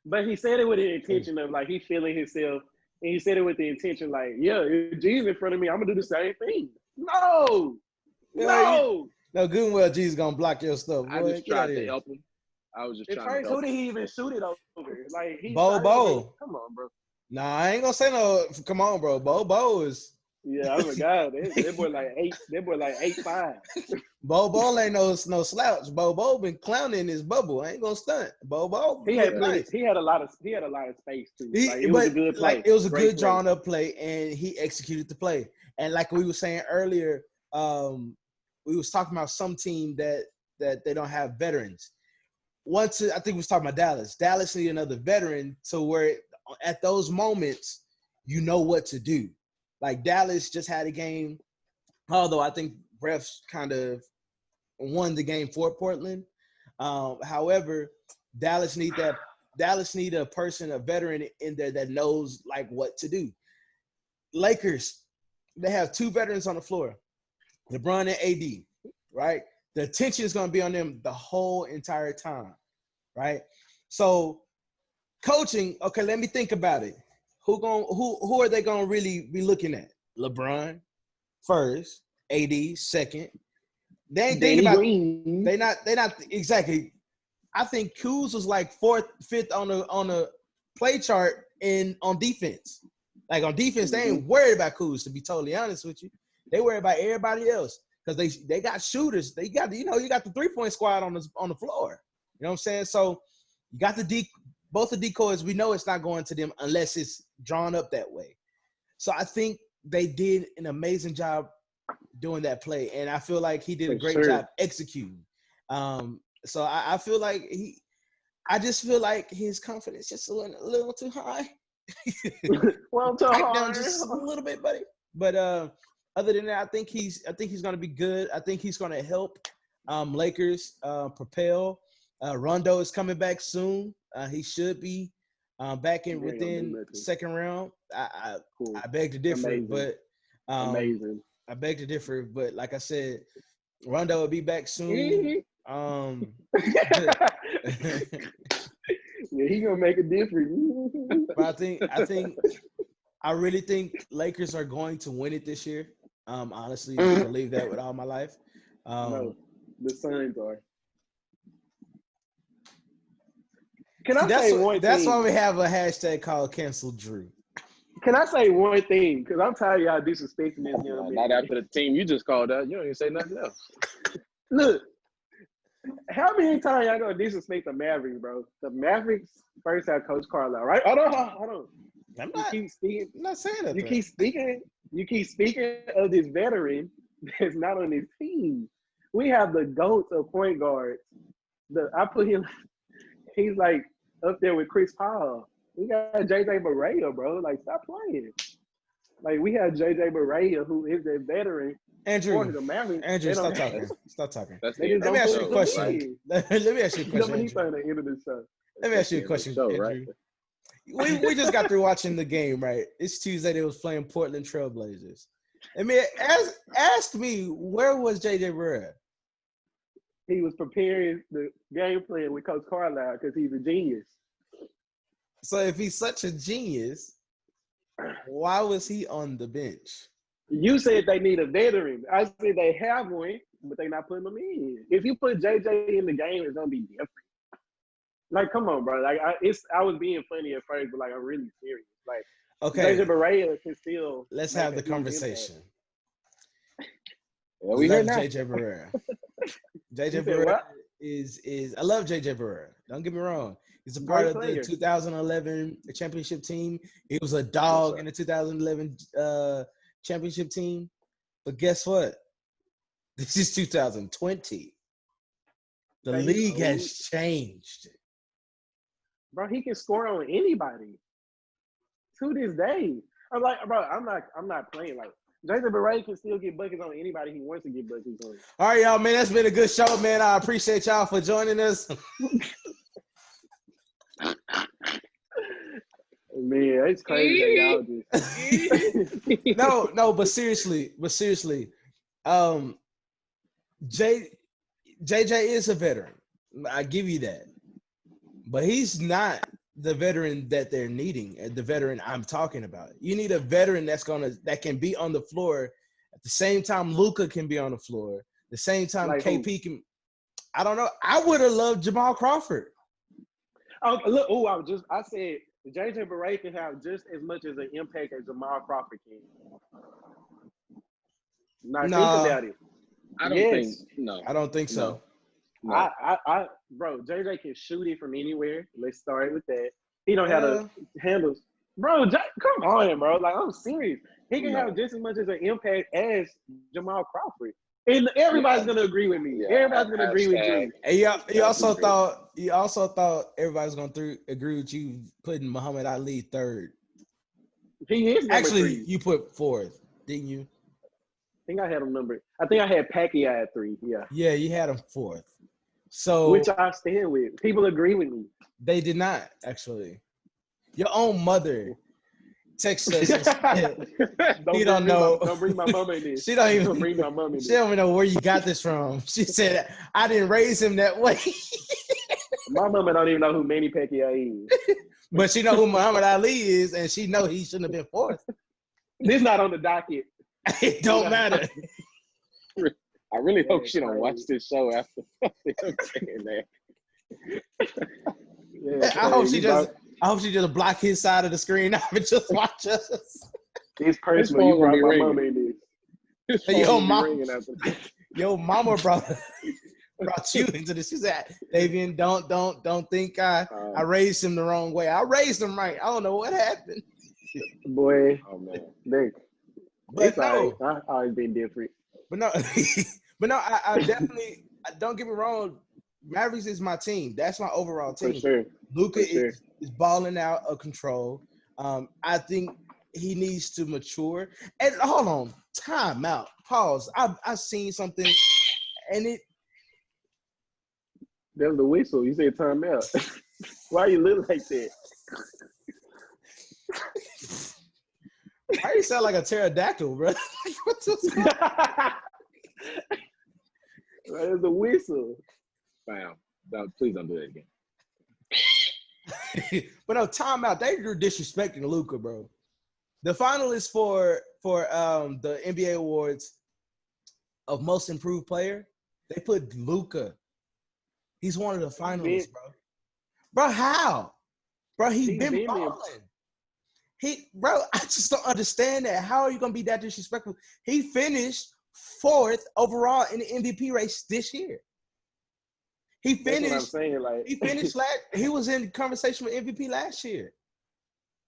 B: But he said it with the intention of, like, he feeling himself, and he said it with the intention, like, yeah, if Jesus in front of me, I'm gonna do the same thing. No, good
A: and well, Jesus gonna block your stuff. Boy.
C: I just tried to help him. I was just trying to help him.
B: Who did he even shoot it over? Like,
A: Bo.
B: Come on, bro.
A: Nah, I ain't gonna say no. Come on, bro. Bo is.
B: Yeah, I forgot. That boy like 8. That boy like 8'5".
A: Bo ain't no slouch. Bo been clowning in his bubble. I ain't gonna stunt. Bo.
B: He had a lot of space too. It was a good play.
A: Like, it was a good drawn up play, and he executed the play. And like we were saying earlier, we was talking about some team that that they don't have veterans. Once I think we was talking about Dallas. Dallas need another veteran to where at those moments you know what to do. Like Dallas just had a game, although I think refs kind of won the game for Portland. However, Dallas need a person, a veteran in there that knows like what to do. Lakers, they have two veterans on the floor, LeBron and AD, right? The attention is going to be on them the whole entire time, right? So coaching, okay, let me think about it. Who are they going to really be looking at? LeBron first, AD second. They ain't thinking about Green. They not exactly. I think Kuz was like fourth, fifth on the play chart on defense. Like on defense, they ain't worried about Kuz, to be totally honest with you. They worry about everybody else because they got shooters. They got you got the 3-point squad on the floor. You know what I'm saying? So you got both the decoys. We know it's not going to them unless it's drawn up that way. So I think they did an amazing job doing that play, and I feel like he did a great job executing. So I feel like I just feel like his confidence just a little too high.
B: Well, too high.
A: Just a little bit, buddy. But other than that, I think he's going to be good. I think he's going to help Lakers propel. Rondo is coming back soon. He should be back in within second round. I beg to differ, amazing. But amazing. I beg to differ, but like I said, Rondo will be back soon.
B: Yeah, he gonna make a difference.
A: But I really think Lakers are going to win it this year. Honestly, I believe that with all my life.
B: No, the Suns are. Can I say one thing?
A: That's why we have a hashtag called Cancel Drew.
B: Can I say one thing? Because I'm tired of y'all disrespecting this young man.
C: Not after the team you just called out. You don't even say nothing else.
B: Look, how many times y'all gonna disrespect the Mavericks, bro? The Mavericks first have Coach Carlisle, right? Hold on.
A: I'm not saying that.
B: You keep speaking of this veteran that's not on this team. We have the GOATs of point guards. I put him. He's like up there with Chris Paul. We got JJ Barea, bro. Like, stop playing. Like, we have JJ Barea, who is a veteran.
A: Andrew, stop talking. Stop talking. Let me ask you a question. Let me ask you a question.
B: He's trying to end the show.
A: Let me ask you a question, Andrew. Right? We just got through watching the game, right? It's Tuesday. They was playing Portland Trailblazers. I mean, ask me, where was JJ Barea?
B: He was preparing the game plan with Coach Carlisle because he's a genius.
A: So if he's such a genius, why was he on the bench?
B: You said they need a veteran. I said they have one, but they're not putting them in. If you put JJ in the game, it's gonna be different. Like, come on, bro. Like, I was being funny at first, but like, I'm really serious. Like,
A: okay,
B: JJ Barea can still.
A: Let's have the conversation.
C: Yeah, we love
A: JJ Barea. JJ Barea is I love JJ Barea. Don't get me wrong. He's a part of the 2011 championship team. He was a dog in the 2011 championship team. But guess what? This is 2020. The league has changed.
B: Bro, he can score on anybody. To this day. I'm like, bro, I'm not playing. Like, JJ Barea can still get buckets on anybody he wants to get buckets on.
A: All right, y'all, man. That's been a good show, man. I appreciate y'all for joining us.
B: Man, it's crazy that y'all
A: just no, but seriously, JJ is a veteran. I give you that. But he's not the veteran that they're needing, the veteran I'm talking about. You need a veteran that can be on the floor at the same time Luka can be on the floor, the same time like KP can. I don't know. I would have loved Jamal Crawford.
B: Oh, look! I said JJ Barea can have just as much as an impact as Jamal Crawford can. Now think about it.
C: I don't think so.
B: No. Bro, JJ can shoot it from anywhere. Let's start with that. He don't have the handles. Bro, come on, bro. Like, I'm serious. He can have just as much as an impact as Jamal Crawford. And everybody's gonna agree with me.
C: Yeah,
B: Everybody's gonna agree with
C: hashtag.
B: you.
A: And you also thought everybody's gonna agree with you putting Muhammad Ali third.
B: He is number
A: Actually,
B: 3.
A: you put fourth, didn't you?
B: I think I had him number. I think I had Pacquiao at 3. Yeah.
A: Yeah, you had him fourth. So
B: Which I stand with. People agree with me.
A: they did not actually. Your own mother texted us. You don't know.
B: Don't bring my mama in this.
A: She don't even
B: Don't bring my mama in
A: She
B: this.
A: don't even know where you got this from. She said, "I didn't raise him that way."
B: My mama don't even know who Manny Pacquiao is.
A: But she know who Muhammad Ali is, and she know he shouldn't have been fourth.
B: This not on the docket.
A: It don't matter.
C: I really hope she don't
B: crazy.
C: watch this show after I'm saying that.
B: Yeah,
A: I hope she just block his side of the screen off and just watch us.
B: It's personal. You
C: phone
B: brought
C: be
B: my
C: ringing.
B: mama in this.
C: His
A: Yo,
C: phone be
A: mom.
C: ringing after-
A: Yo, mama brought you into this. She said, "Davian, don't think I raised him the wrong way. I raised him right. I don't know what happened."
B: Boy,
C: Oh man.
A: But
B: it's all
A: no,
B: right. I've always been different.
A: but no, I definitely don't get me wrong. Mavericks is my team. That's my overall
B: For
A: team.
B: sure.
A: Luka
B: For sure.
A: is balling out of control. I think he needs to mature. And hold on, time out. Pause. I seen something, and it.
B: That was the whistle. You said time out. Why you look like that?
A: Why you sound like a pterodactyl, bro? What the
B: That was the whistle.
C: Bam. Please don't do that again.
A: But no, time out. They're disrespecting Luka, bro. The finalists for the NBA awards of most improved player, they put Luka. He's one of the finalists, bro. Bro, how? Bro, he's been balling. Bro, I just don't understand that. How are you gonna be that disrespectful? He finished 4th overall in the MVP race this year. He finished.
B: That's what I'm saying. Like
A: He finished he was in conversation with MVP last year.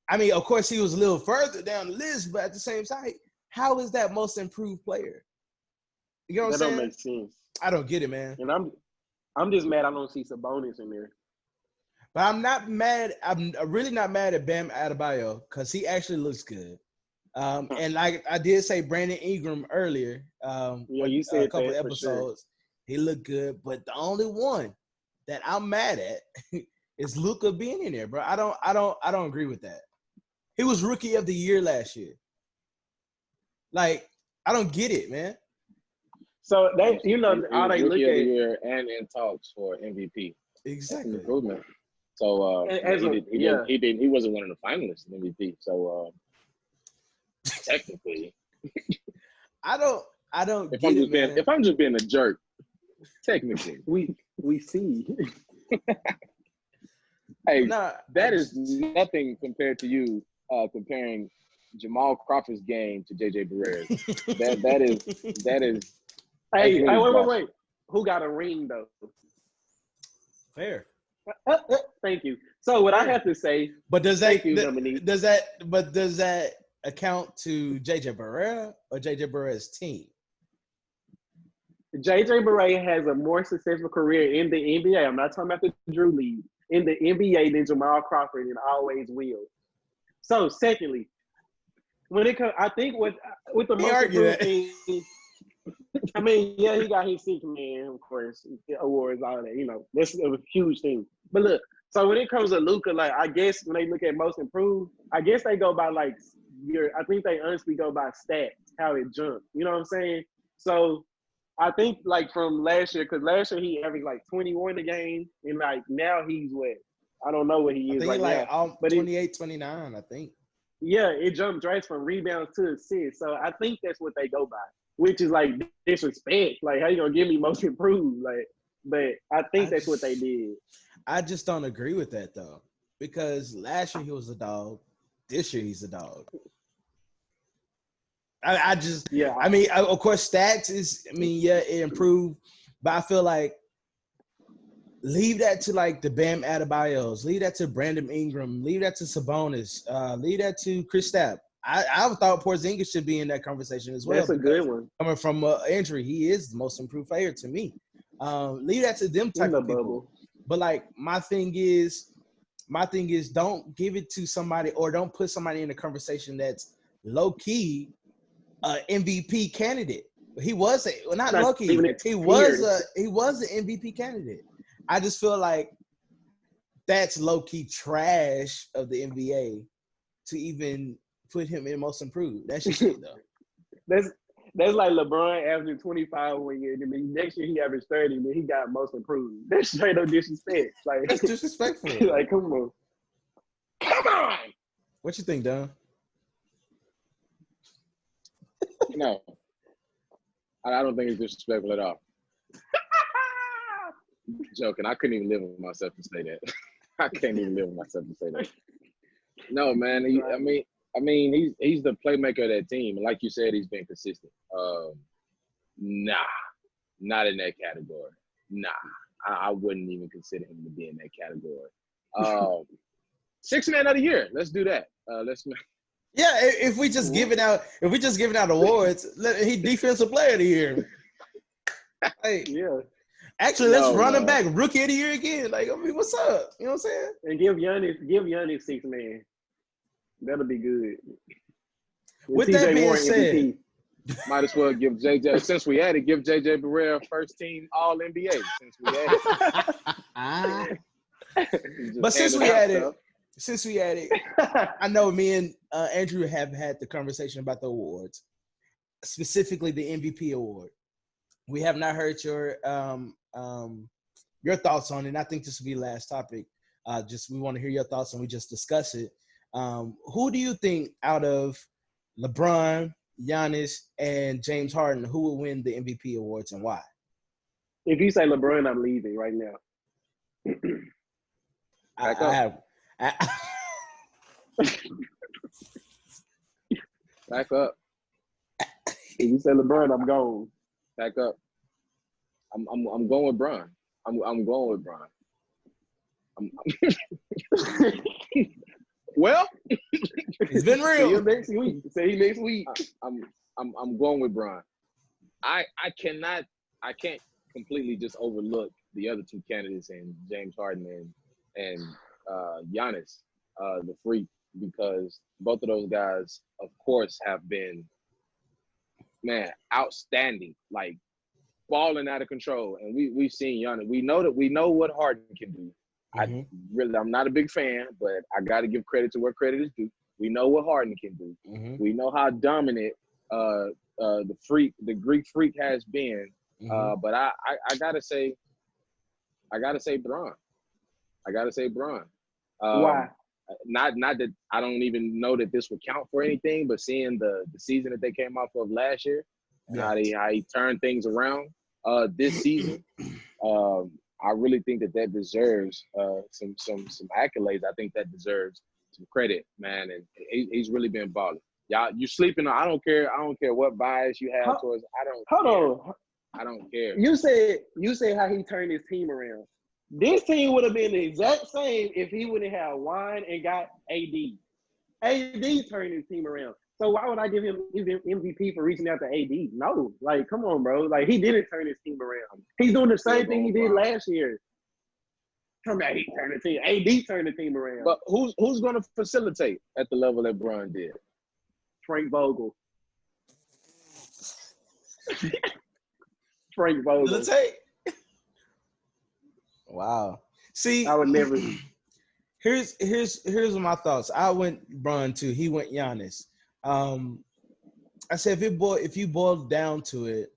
A: I mean, of course, he was a little further down the list, but at the same time, how is that most improved player? You know what I'm saying?
B: That don't make sense.
A: I don't get it, man.
B: And I'm just mad I don't see Sabonis in there.
A: But I'm not mad. I'm really not mad at Bam Adebayo because he actually looks good. And like I did say, Brandon Ingram earlier.
B: Yeah, you said
A: a couple
B: that
A: of
B: for
A: episodes. He looked good, but the only one that I'm mad at is Luka being in there, bro. I don't agree with that. He was rookie of the year last year. Like, I don't get it, man.
B: So they,
C: He
B: all
C: was
B: they look
C: rookie of the
B: at.
C: year and in talks for MVP. That's an
A: Exactly.
C: improvement. So he wasn't one of the finalists in MVP. So technically,
A: I don't
C: if
A: get it, man.
C: if I'm just being a jerk, technically,
B: We see.
C: hey,
A: Nah,
C: that is nothing compared to you comparing Jamal Crawford's game to JJ Barrett's. that is.
B: Hey,
C: really
B: wait. Who got a ring though?
A: fair.
B: Thank you. So what I have to say,
A: But does
B: thank you, Dominique.
A: does that account to JJ Barrera or JJ Barrera's team?
B: JJ Barea has a more successful career in the NBA. I'm not talking about the Drew League. In the NBA than Jamal Crawford and always will. So secondly, when it comes, I think with the most improved team, I mean, yeah, he got his six man, of course, awards, all that. That's a huge thing. But look, so when it comes to Luka, like I guess when they look at most improved, I guess they go by I think they honestly go by stats, how it jumped. You know what I'm saying? So I think like from last year, because last year he averaged like 21 a game, and like now he's what? I don't know what he is right now.
A: But 28, 29, I think.
B: Yeah, it jumped drastically from rebounds to assists. So I think that's what they go by, which is like disrespect. Like, how you gonna give me most improved? Like, but I think that's what they did.
A: I just don't agree with that though, because last year he was a dog. This year he's a dog. I mean, of course, stats it improved, but I feel like leave that to like the Bam Adebayos, leave that to Brandon Ingram, leave that to Sabonis, leave that to Kristaps. I thought Porzingis should be in that conversation as well.
B: That's a good one.
A: Coming from injury, he is the most improved player to me. Leave that to them type of people.
B: Bubble.
A: But like my thing is, don't give it to somebody or don't put somebody in a conversation that's low key MVP candidate. He was not low key. He was an MVP candidate. I just feel like that's low key trash of the NBA to even put him in most improved. That's just it though.
B: That's like LeBron averaging 25 one year, and then next year he averaged 30, and then he got most improved. That's straight up disrespect. Like
A: that's disrespectful.
B: Like, come on.
A: What you think, Don?
C: No, I don't think it's disrespectful at all. Joking. I couldn't even live with myself to say that. I can't even live with myself to say that. No, man. I mean, he's the playmaker of that team, and like you said, he's been consistent. Nah, not in that category. Nah, I wouldn't even consider him to be in that category. Sixth man of the year. Let's do that.
A: Yeah, if we just giving out awards, he defensive player of the year. Hey,
B: yeah.
A: Actually, let's run him back rookie of the year again. Like, I mean, what's up? You know what I'm saying?
B: And give Giannis sixth man. That'll be good.
A: With that being said,
C: might as well give JJ, since we had it, give JJ Barea first team All NBA. Since we had it.
A: But since we had it, I know me and Andrew have had the conversation about the awards, specifically the MVP award. We have not heard your thoughts on it. And I think this will be the last topic. We want to hear your thoughts and we just discuss it. Who do you think out of LeBron, Giannis, and James Harden, who will win the MVP awards and why?
B: If you say LeBron, I'm leaving right now.
C: Back up.
B: If you say LeBron, I'm gone.
C: Back up. I'm going with Bron. I'm going with Bron. Well,
A: it's been real.
B: See you next week. See you next week.
C: I'm going with Bron. I can't completely just overlook the other two candidates and James Harden and Giannis, the freak, because both of those guys, of course, have been outstanding, like balling out of control. And we've seen Giannis. We know what Harden can do. Mm-hmm. I'm not a big fan, but I got to give credit to where credit is due. We know what Harden can do. Mm-hmm. We know how dominant the Greek freak has been. Mm-hmm. But I gotta say Bron.
B: Why?
C: Not that I don't even know that this would count for anything, but seeing the season that they came off of last year, how he turned things around this season, I really think that deserves some accolades. I think that deserves some credit, man. And he's really been balling. Y'all, you sleeping on. I don't care what bias you have towards. I don't care.
B: You said how he turned his team around. This team would have been the exact same if he wouldn't have won and got AD. AD turned his team around. So why would I give him MVP for reaching out to AD? No, like, come on, bro. Like, he didn't turn his team around. He's doing the same thing he did last year. Come back, he turned the team. AD turned the team around.
C: But who's going to facilitate at the level that Bron did?
B: Frank Vogel. Frank Vogel.
A: Wow. See,
B: I would never.
A: Here's my thoughts. I went Bron too. He went Giannis. I said if you boil down to it,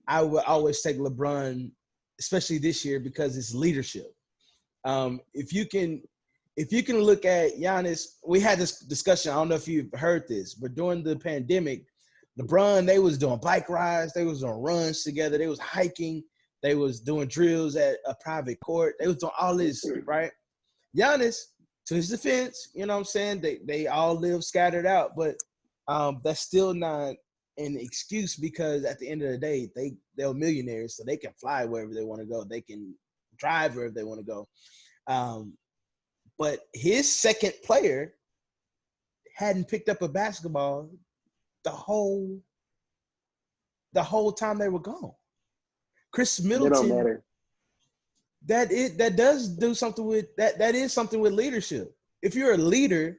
A: I would always take LeBron, especially this year because it's leadership. If you can look at Giannis, we had this discussion. I don't know if you've heard this, but during the pandemic, LeBron, they was doing bike rides, they was doing runs together, they was hiking, they was doing drills at a private court, they was doing all this, right? Giannis, to his defense, you know what I'm saying? They all live scattered out, but that's still not an excuse because at the end of the day, they're millionaires, so they can fly wherever they want to go. They can drive wherever they want to go. But his second player, hadn't picked up a basketball the whole time they were gone. Chris
B: It don't
A: Middleton,
B: matter.
A: that does do something with that. That is something with leadership. If you're a leader,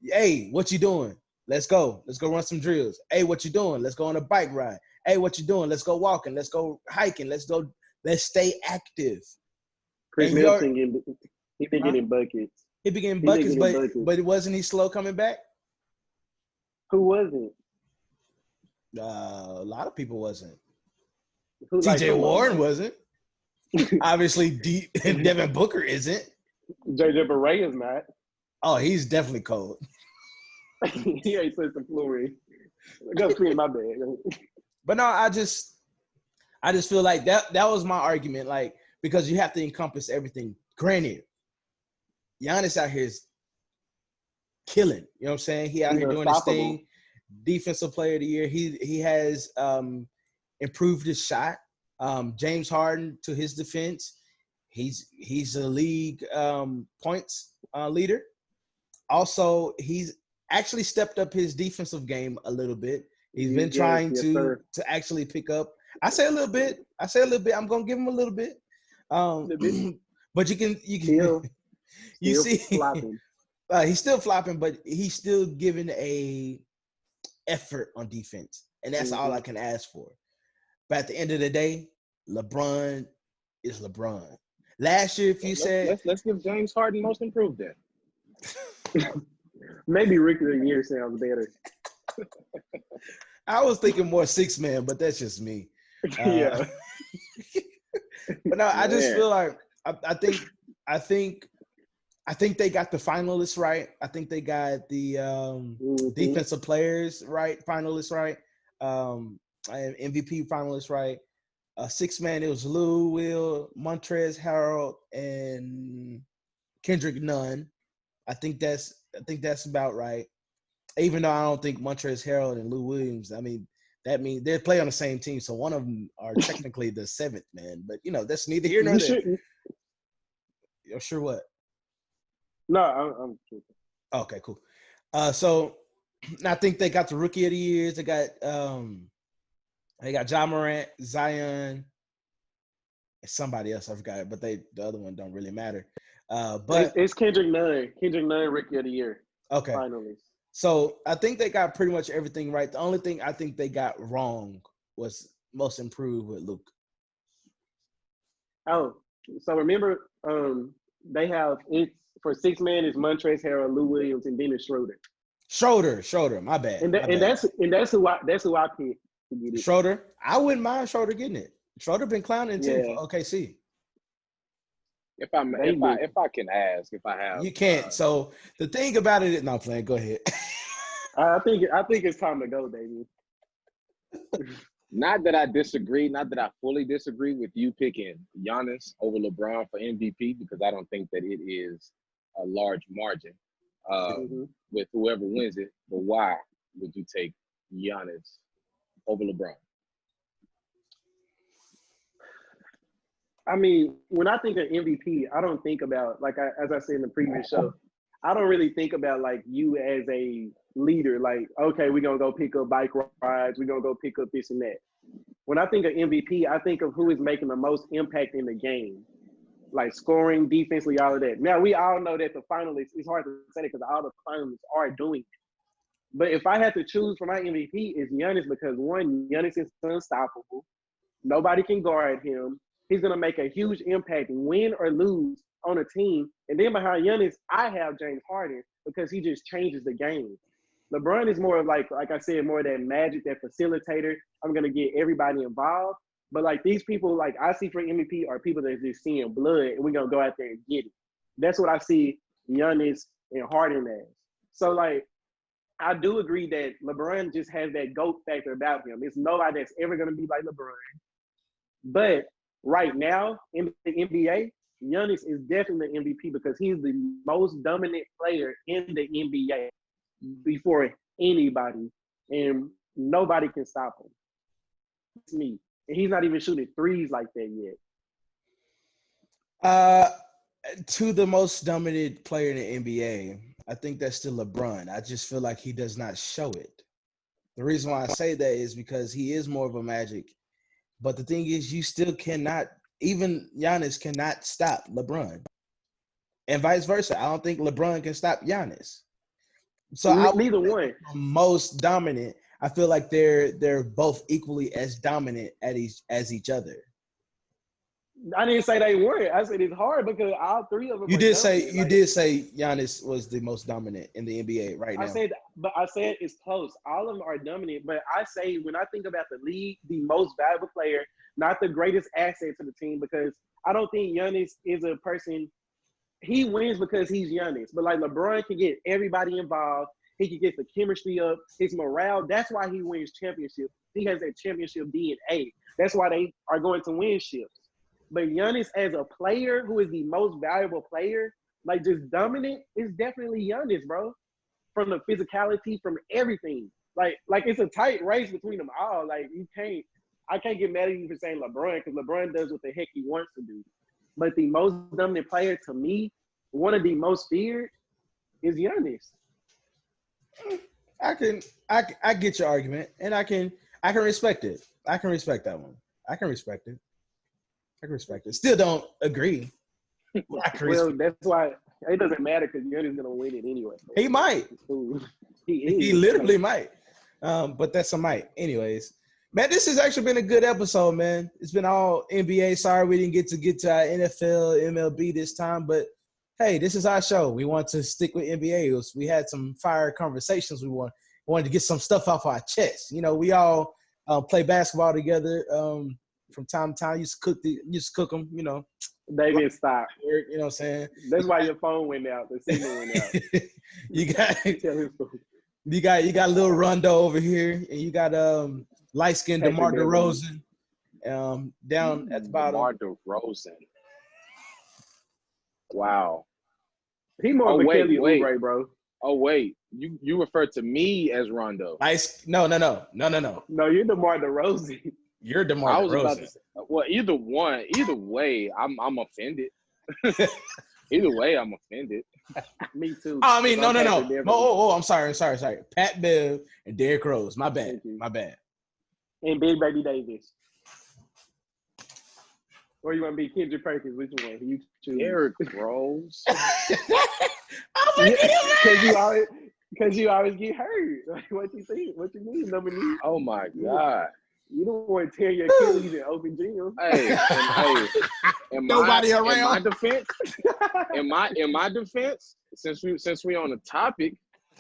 A: hey, what you doing? Let's go. Let's go run some drills. Hey, what you doing? Let's go on a bike ride. Hey, what you doing? Let's go walking. Let's go hiking. Let's stay active.
B: Chris
A: And
B: Middleton he been getting buckets.
A: he began
B: He been
A: buckets,
B: getting buckets.
A: but wasn't he slow coming back?
B: Who wasn't?
A: A lot of people wasn't.
B: Who like
A: TJ Warren wasn't. Obviously, Devin Booker isn't.
B: JJ Barea is not.
A: Oh, he's definitely cold.
B: He ain't such a fluid. Go clean my bag.
A: But no, I just feel like that was my argument, like, because you have to encompass everything. Granted, Giannis out here is killing. You know what I'm saying? He out here doing his thing. Defensive player of the year. He has improved his shot. James Harden, to his defense, he's a league points leader. Also, he's actually stepped up his defensive game a little bit. He's been trying to actually pick up. I say a little bit. I'm gonna give him a little bit. But you can you see
B: flopping.
A: He's still flopping, but he's still giving a effort on defense, and that's all I can ask for. But at the end of the day, LeBron is LeBron. Last year, if you said
C: let's give James Harden most improved then.
B: Maybe Rookie of the Year sounds better.
A: I was thinking more 6-man, but that's just me.
B: Yeah.
A: But no, I just feel like I think they got the finalists right. I think they got the defensive players right, finalists right, MVP finalists right. 6-man, it was Lou Will, Montrezl Harrell, and Kendrick Nunn. I think that's about right. Even though I don't think Montrezl Harrell and Lou Williams, I mean, that means they play on the same team, so one of them are technically the 7th man. But that's neither here nor there. You're sure what?
B: No, I'm kidding.
A: Okay, cool. So I think they got the Rookie of the Years. They got Ja Morant, Zion, and somebody else I forgot, but the other one don't really matter. But
B: it's Kendrick Nunn. Kendrick Nunn, Rookie of the Year.
A: Okay.
B: Finally.
A: So I think they got pretty much everything right. The only thing I think they got wrong was most improved with Luke.
B: Oh, so remember, they have it's for 6-man is Montrezl Harrell, Lou Williams, and Dennis Schroeder.
A: Schroeder, my bad.
B: That's who I picked to get it.
A: Schroeder, I wouldn't mind Schroeder getting it. Schroeder been clowning too for OKC.
C: If I can ask, if I have,
A: you can't. So the thing about it is, no, playing. Go ahead.
B: I think it's time to go, baby.
C: Not that I disagree, not that I fully disagree with you picking Giannis over LeBron for MVP, because I don't think that it is a large margin with whoever wins it. But why would you take Giannis over LeBron?
B: I mean, when I think of MVP, I don't think about, like as I said in the previous show, I don't really think about like you as a leader, like, okay, we're going to go pick up bike rides, we're going to go pick up this and that. When I think of MVP, I think of who is making the most impact in the game, like scoring, defensively, all of that. Now, we all know that the finalists, it's hard to say that because all the finalists are doing it. But if I had to choose for my MVP, it's Giannis, because one, Giannis is unstoppable. Nobody can guard him. He's going to make a huge impact, win or lose, on a team. And then behind Giannis, I have James Harden, because he just changes the game. LeBron is more of like I said, more of that magic, that facilitator. I'm going to get everybody involved. But like these people, like I see for MVP, are people that are just seeing blood, and we're going to go out there and get it. That's what I see Giannis and Harden as. So like, I do agree that LeBron just has that GOAT factor about him. There's nobody that's ever going to be like LeBron. But right now in the NBA, Giannis is definitely the MVP, because he's the most dominant player in the NBA before anybody, and nobody can stop him. It's me. And he's not even shooting threes like that yet.
A: To the most dominant player in the NBA, I think that's still LeBron. I just feel like he does not show it. The reason why I say that is because he is more of a Magic. But the thing is, you still cannot, even Giannis cannot stop LeBron. And vice versa. I don't think LeBron can stop Giannis. So
B: neither one.
A: Most dominant. I feel like they're both equally as dominant as each other.
B: I didn't say they weren't. I said it's hard because all three of them.
A: You did say Giannis was the most dominant in the NBA right now.
B: I said it's close. All of them are dominant, but I say when I think about the league, the most valuable player, not the greatest asset to the team, because I don't think Giannis is a person. He wins because he's Giannis, but like LeBron can get everybody involved. He can get the chemistry up, his morale. That's why he wins championships. He has that championship DNA. That's why they are going to win ships. But Giannis as a player who is the most valuable player, like just dominant, is definitely Giannis, bro. From the physicality, from everything. Like it's a tight race between them all. Like I can't get mad at you for saying LeBron, because LeBron does what the heck he wants to do. But the most dominant player to me, one of the most feared, is Giannis.
A: I get your argument, and I can respect it. I can respect that one. I can respect it. Still don't agree.
B: Well, that's why it doesn't matter, because Giannis gonna win it anyway.
A: He might.
B: He
A: literally might. But that's a might. Anyways, man, this has actually been a good episode, man. It's been all NBA. Sorry we didn't get to our NFL, MLB this time, but hey, this is our show. We want to stick with NBA. We had some fire conversations. We wanted to get some stuff off our chest. You know, we all play basketball together. From time to time, used to cook them, you know.
B: Davian, stop.
A: You know what I'm saying?
B: That's why your phone went out. The signal went out.
A: you got a little Rondo over here, and you got light-skinned DeMar DeRozan down at the bottom.
C: DeMar DeRozan. Wow.
B: He more of a Kelly Oubre, bro.
C: Oh wait, you refer to me as Rondo?
A: No.
B: No, you're DeMar DeRozan.
A: You're DeMar DeRozan.
C: Well, either way, I'm offended. Either way, I'm offended.
B: Me too.
A: I mean, no. Oh, I'm sorry. Pat Bev and Derrick Rose. My bad.
B: And Big Baby Davis. Or you want to be Kendrick Perkins? Which one? You choose.
C: Derrick Rose.
B: Because you always get hurt. Like, what you think? What you mean, Dominique?
C: Oh my God.
B: You don't want to tear your Achilles in open gym.
C: Hey,
A: nobody around.
C: In my defense, since we on the topic,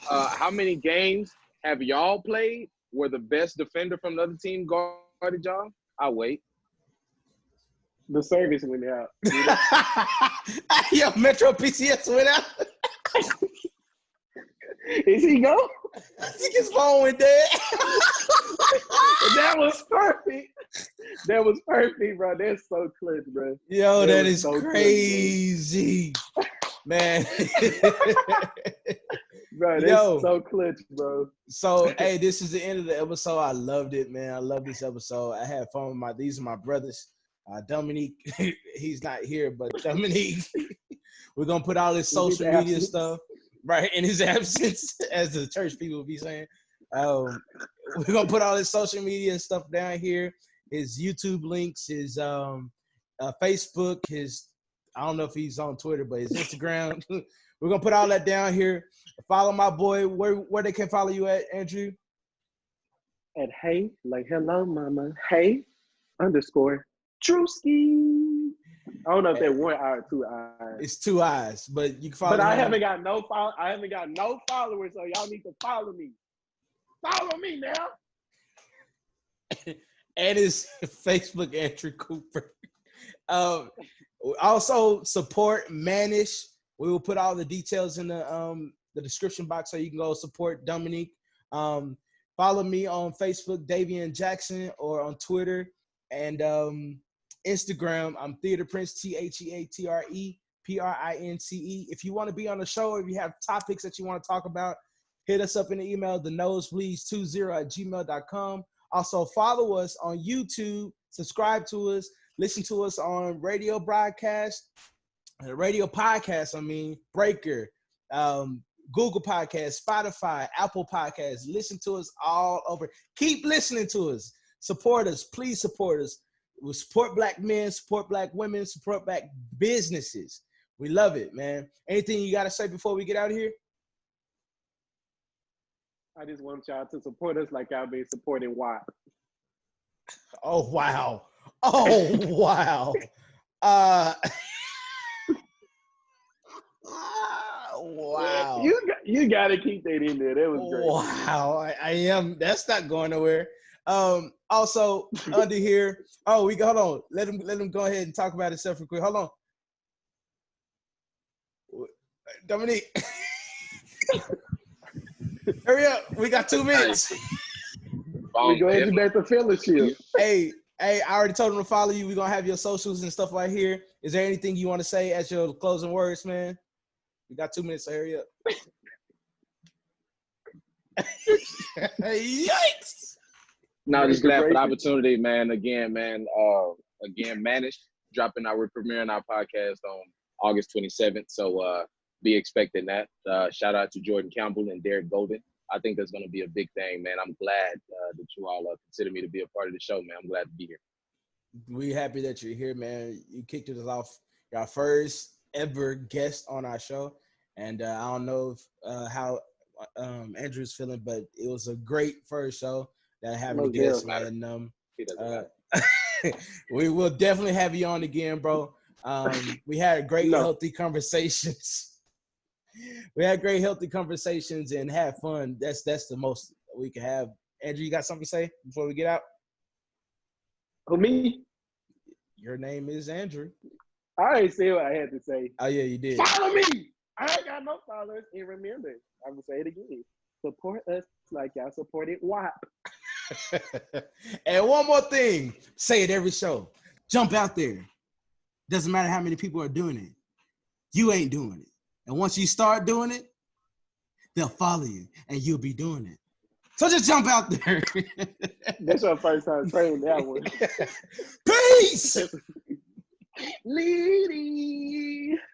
C: how many games have y'all played where the best defender from the other team guarded y'all? I'll wait.
B: The service went out.
A: Yo, Metro PCS went out.
B: Is he go?
A: I think his phone went dead.
B: That was perfect. That was perfect, bro. That's so clutch, bro.
A: Yo, that is so crazy, man.
B: Bro, that's so clutch, bro.
A: So, hey, this is the end of the episode. I loved it, man. I love this episode. I had fun with these are my brothers. Dominique, he's not here, but Dominique, we're going to put all this social media stuff. Right, in his absence, as the church people be saying. We're going to put all his social media stuff down here, his YouTube links, his Facebook, I don't know if he's on Twitter, but his Instagram. We're going to put all that down here. Follow my boy. Where they can follow you at, Andrew?
B: At hey, like hello, mama. Hey, _Drewski. I don't know if they're 1 eye or 2 eyes.
A: It's 2 eyes, but you can follow.
B: But I haven't got no followers, so y'all need to follow me. Follow me now.
A: And his Facebook, Andrew Cooper. Also support Manish. We will put all the details in the description box so you can go support Dominique. Follow me on Facebook, Davian Jackson, or on Twitter and Instagram. I'm Theater Prince, TheaterPrince. If you want to be on the show, if you have topics that you want to talk about, hit us up in the email, thenosebleeds20@gmail.com. Also, follow us on YouTube, subscribe to us, listen to us on radio podcast, Breaker, Google Podcasts, Spotify, Apple Podcasts. Listen to us all over. Keep listening to us. Support us. Please support us. We support Black men, support Black women, support Black businesses. We love it, man. Anything you got to say before we get out of here?
B: I just want y'all to support us like y'all been supporting WAP.
A: Oh, wow. Oh, wow. Wow.
B: You got to keep that in there. That was great.
A: Wow. I am. That's not going nowhere. Also, under here. Oh, hold on. Let him go ahead and talk about himself real quick. Hold on. Dominique. Hurry up. We got 2 minutes.
B: We go ahead and get the fellowship.
A: Hey, I already told him to follow you. We're going to have your socials and stuff right here. Is there anything you want to say as your closing words, man? We got 2 minutes, so hurry up. Yikes.
C: No, just glad for the opportunity, man. Again, Managed, dropping we're premiering our podcast on August 27th. So be expecting that. Shout out to Jordan Campbell and Derek Golden. I think that's going to be a big thing, man. I'm glad that you all consider me to be a part of the show, man. I'm glad to be here.
A: We happy that you're here, man. You kicked us off, your first ever guest on our show. And I don't know how Andrew's feeling, but it was a great first show that having a guest, man. We will definitely have you on again, bro. We had great, healthy conversations. We had great, healthy conversations and had fun. That's the most we can have. Andrew, you got something to say before we get out?
B: For me?
A: Your name is Andrew.
B: I already said what I had to say.
A: Oh, yeah, you did.
B: Follow me! I ain't got no followers. And remember, I'm going to say it again. Support us like y'all supported WAP.
A: And one more thing. Say it every show. Jump out there. Doesn't matter how many people are doing it. You ain't doing it. And once you start doing it, they'll follow you and you'll be doing it. So just jump out there.
B: That's your first time saying that one.
A: Peace!
B: Leading.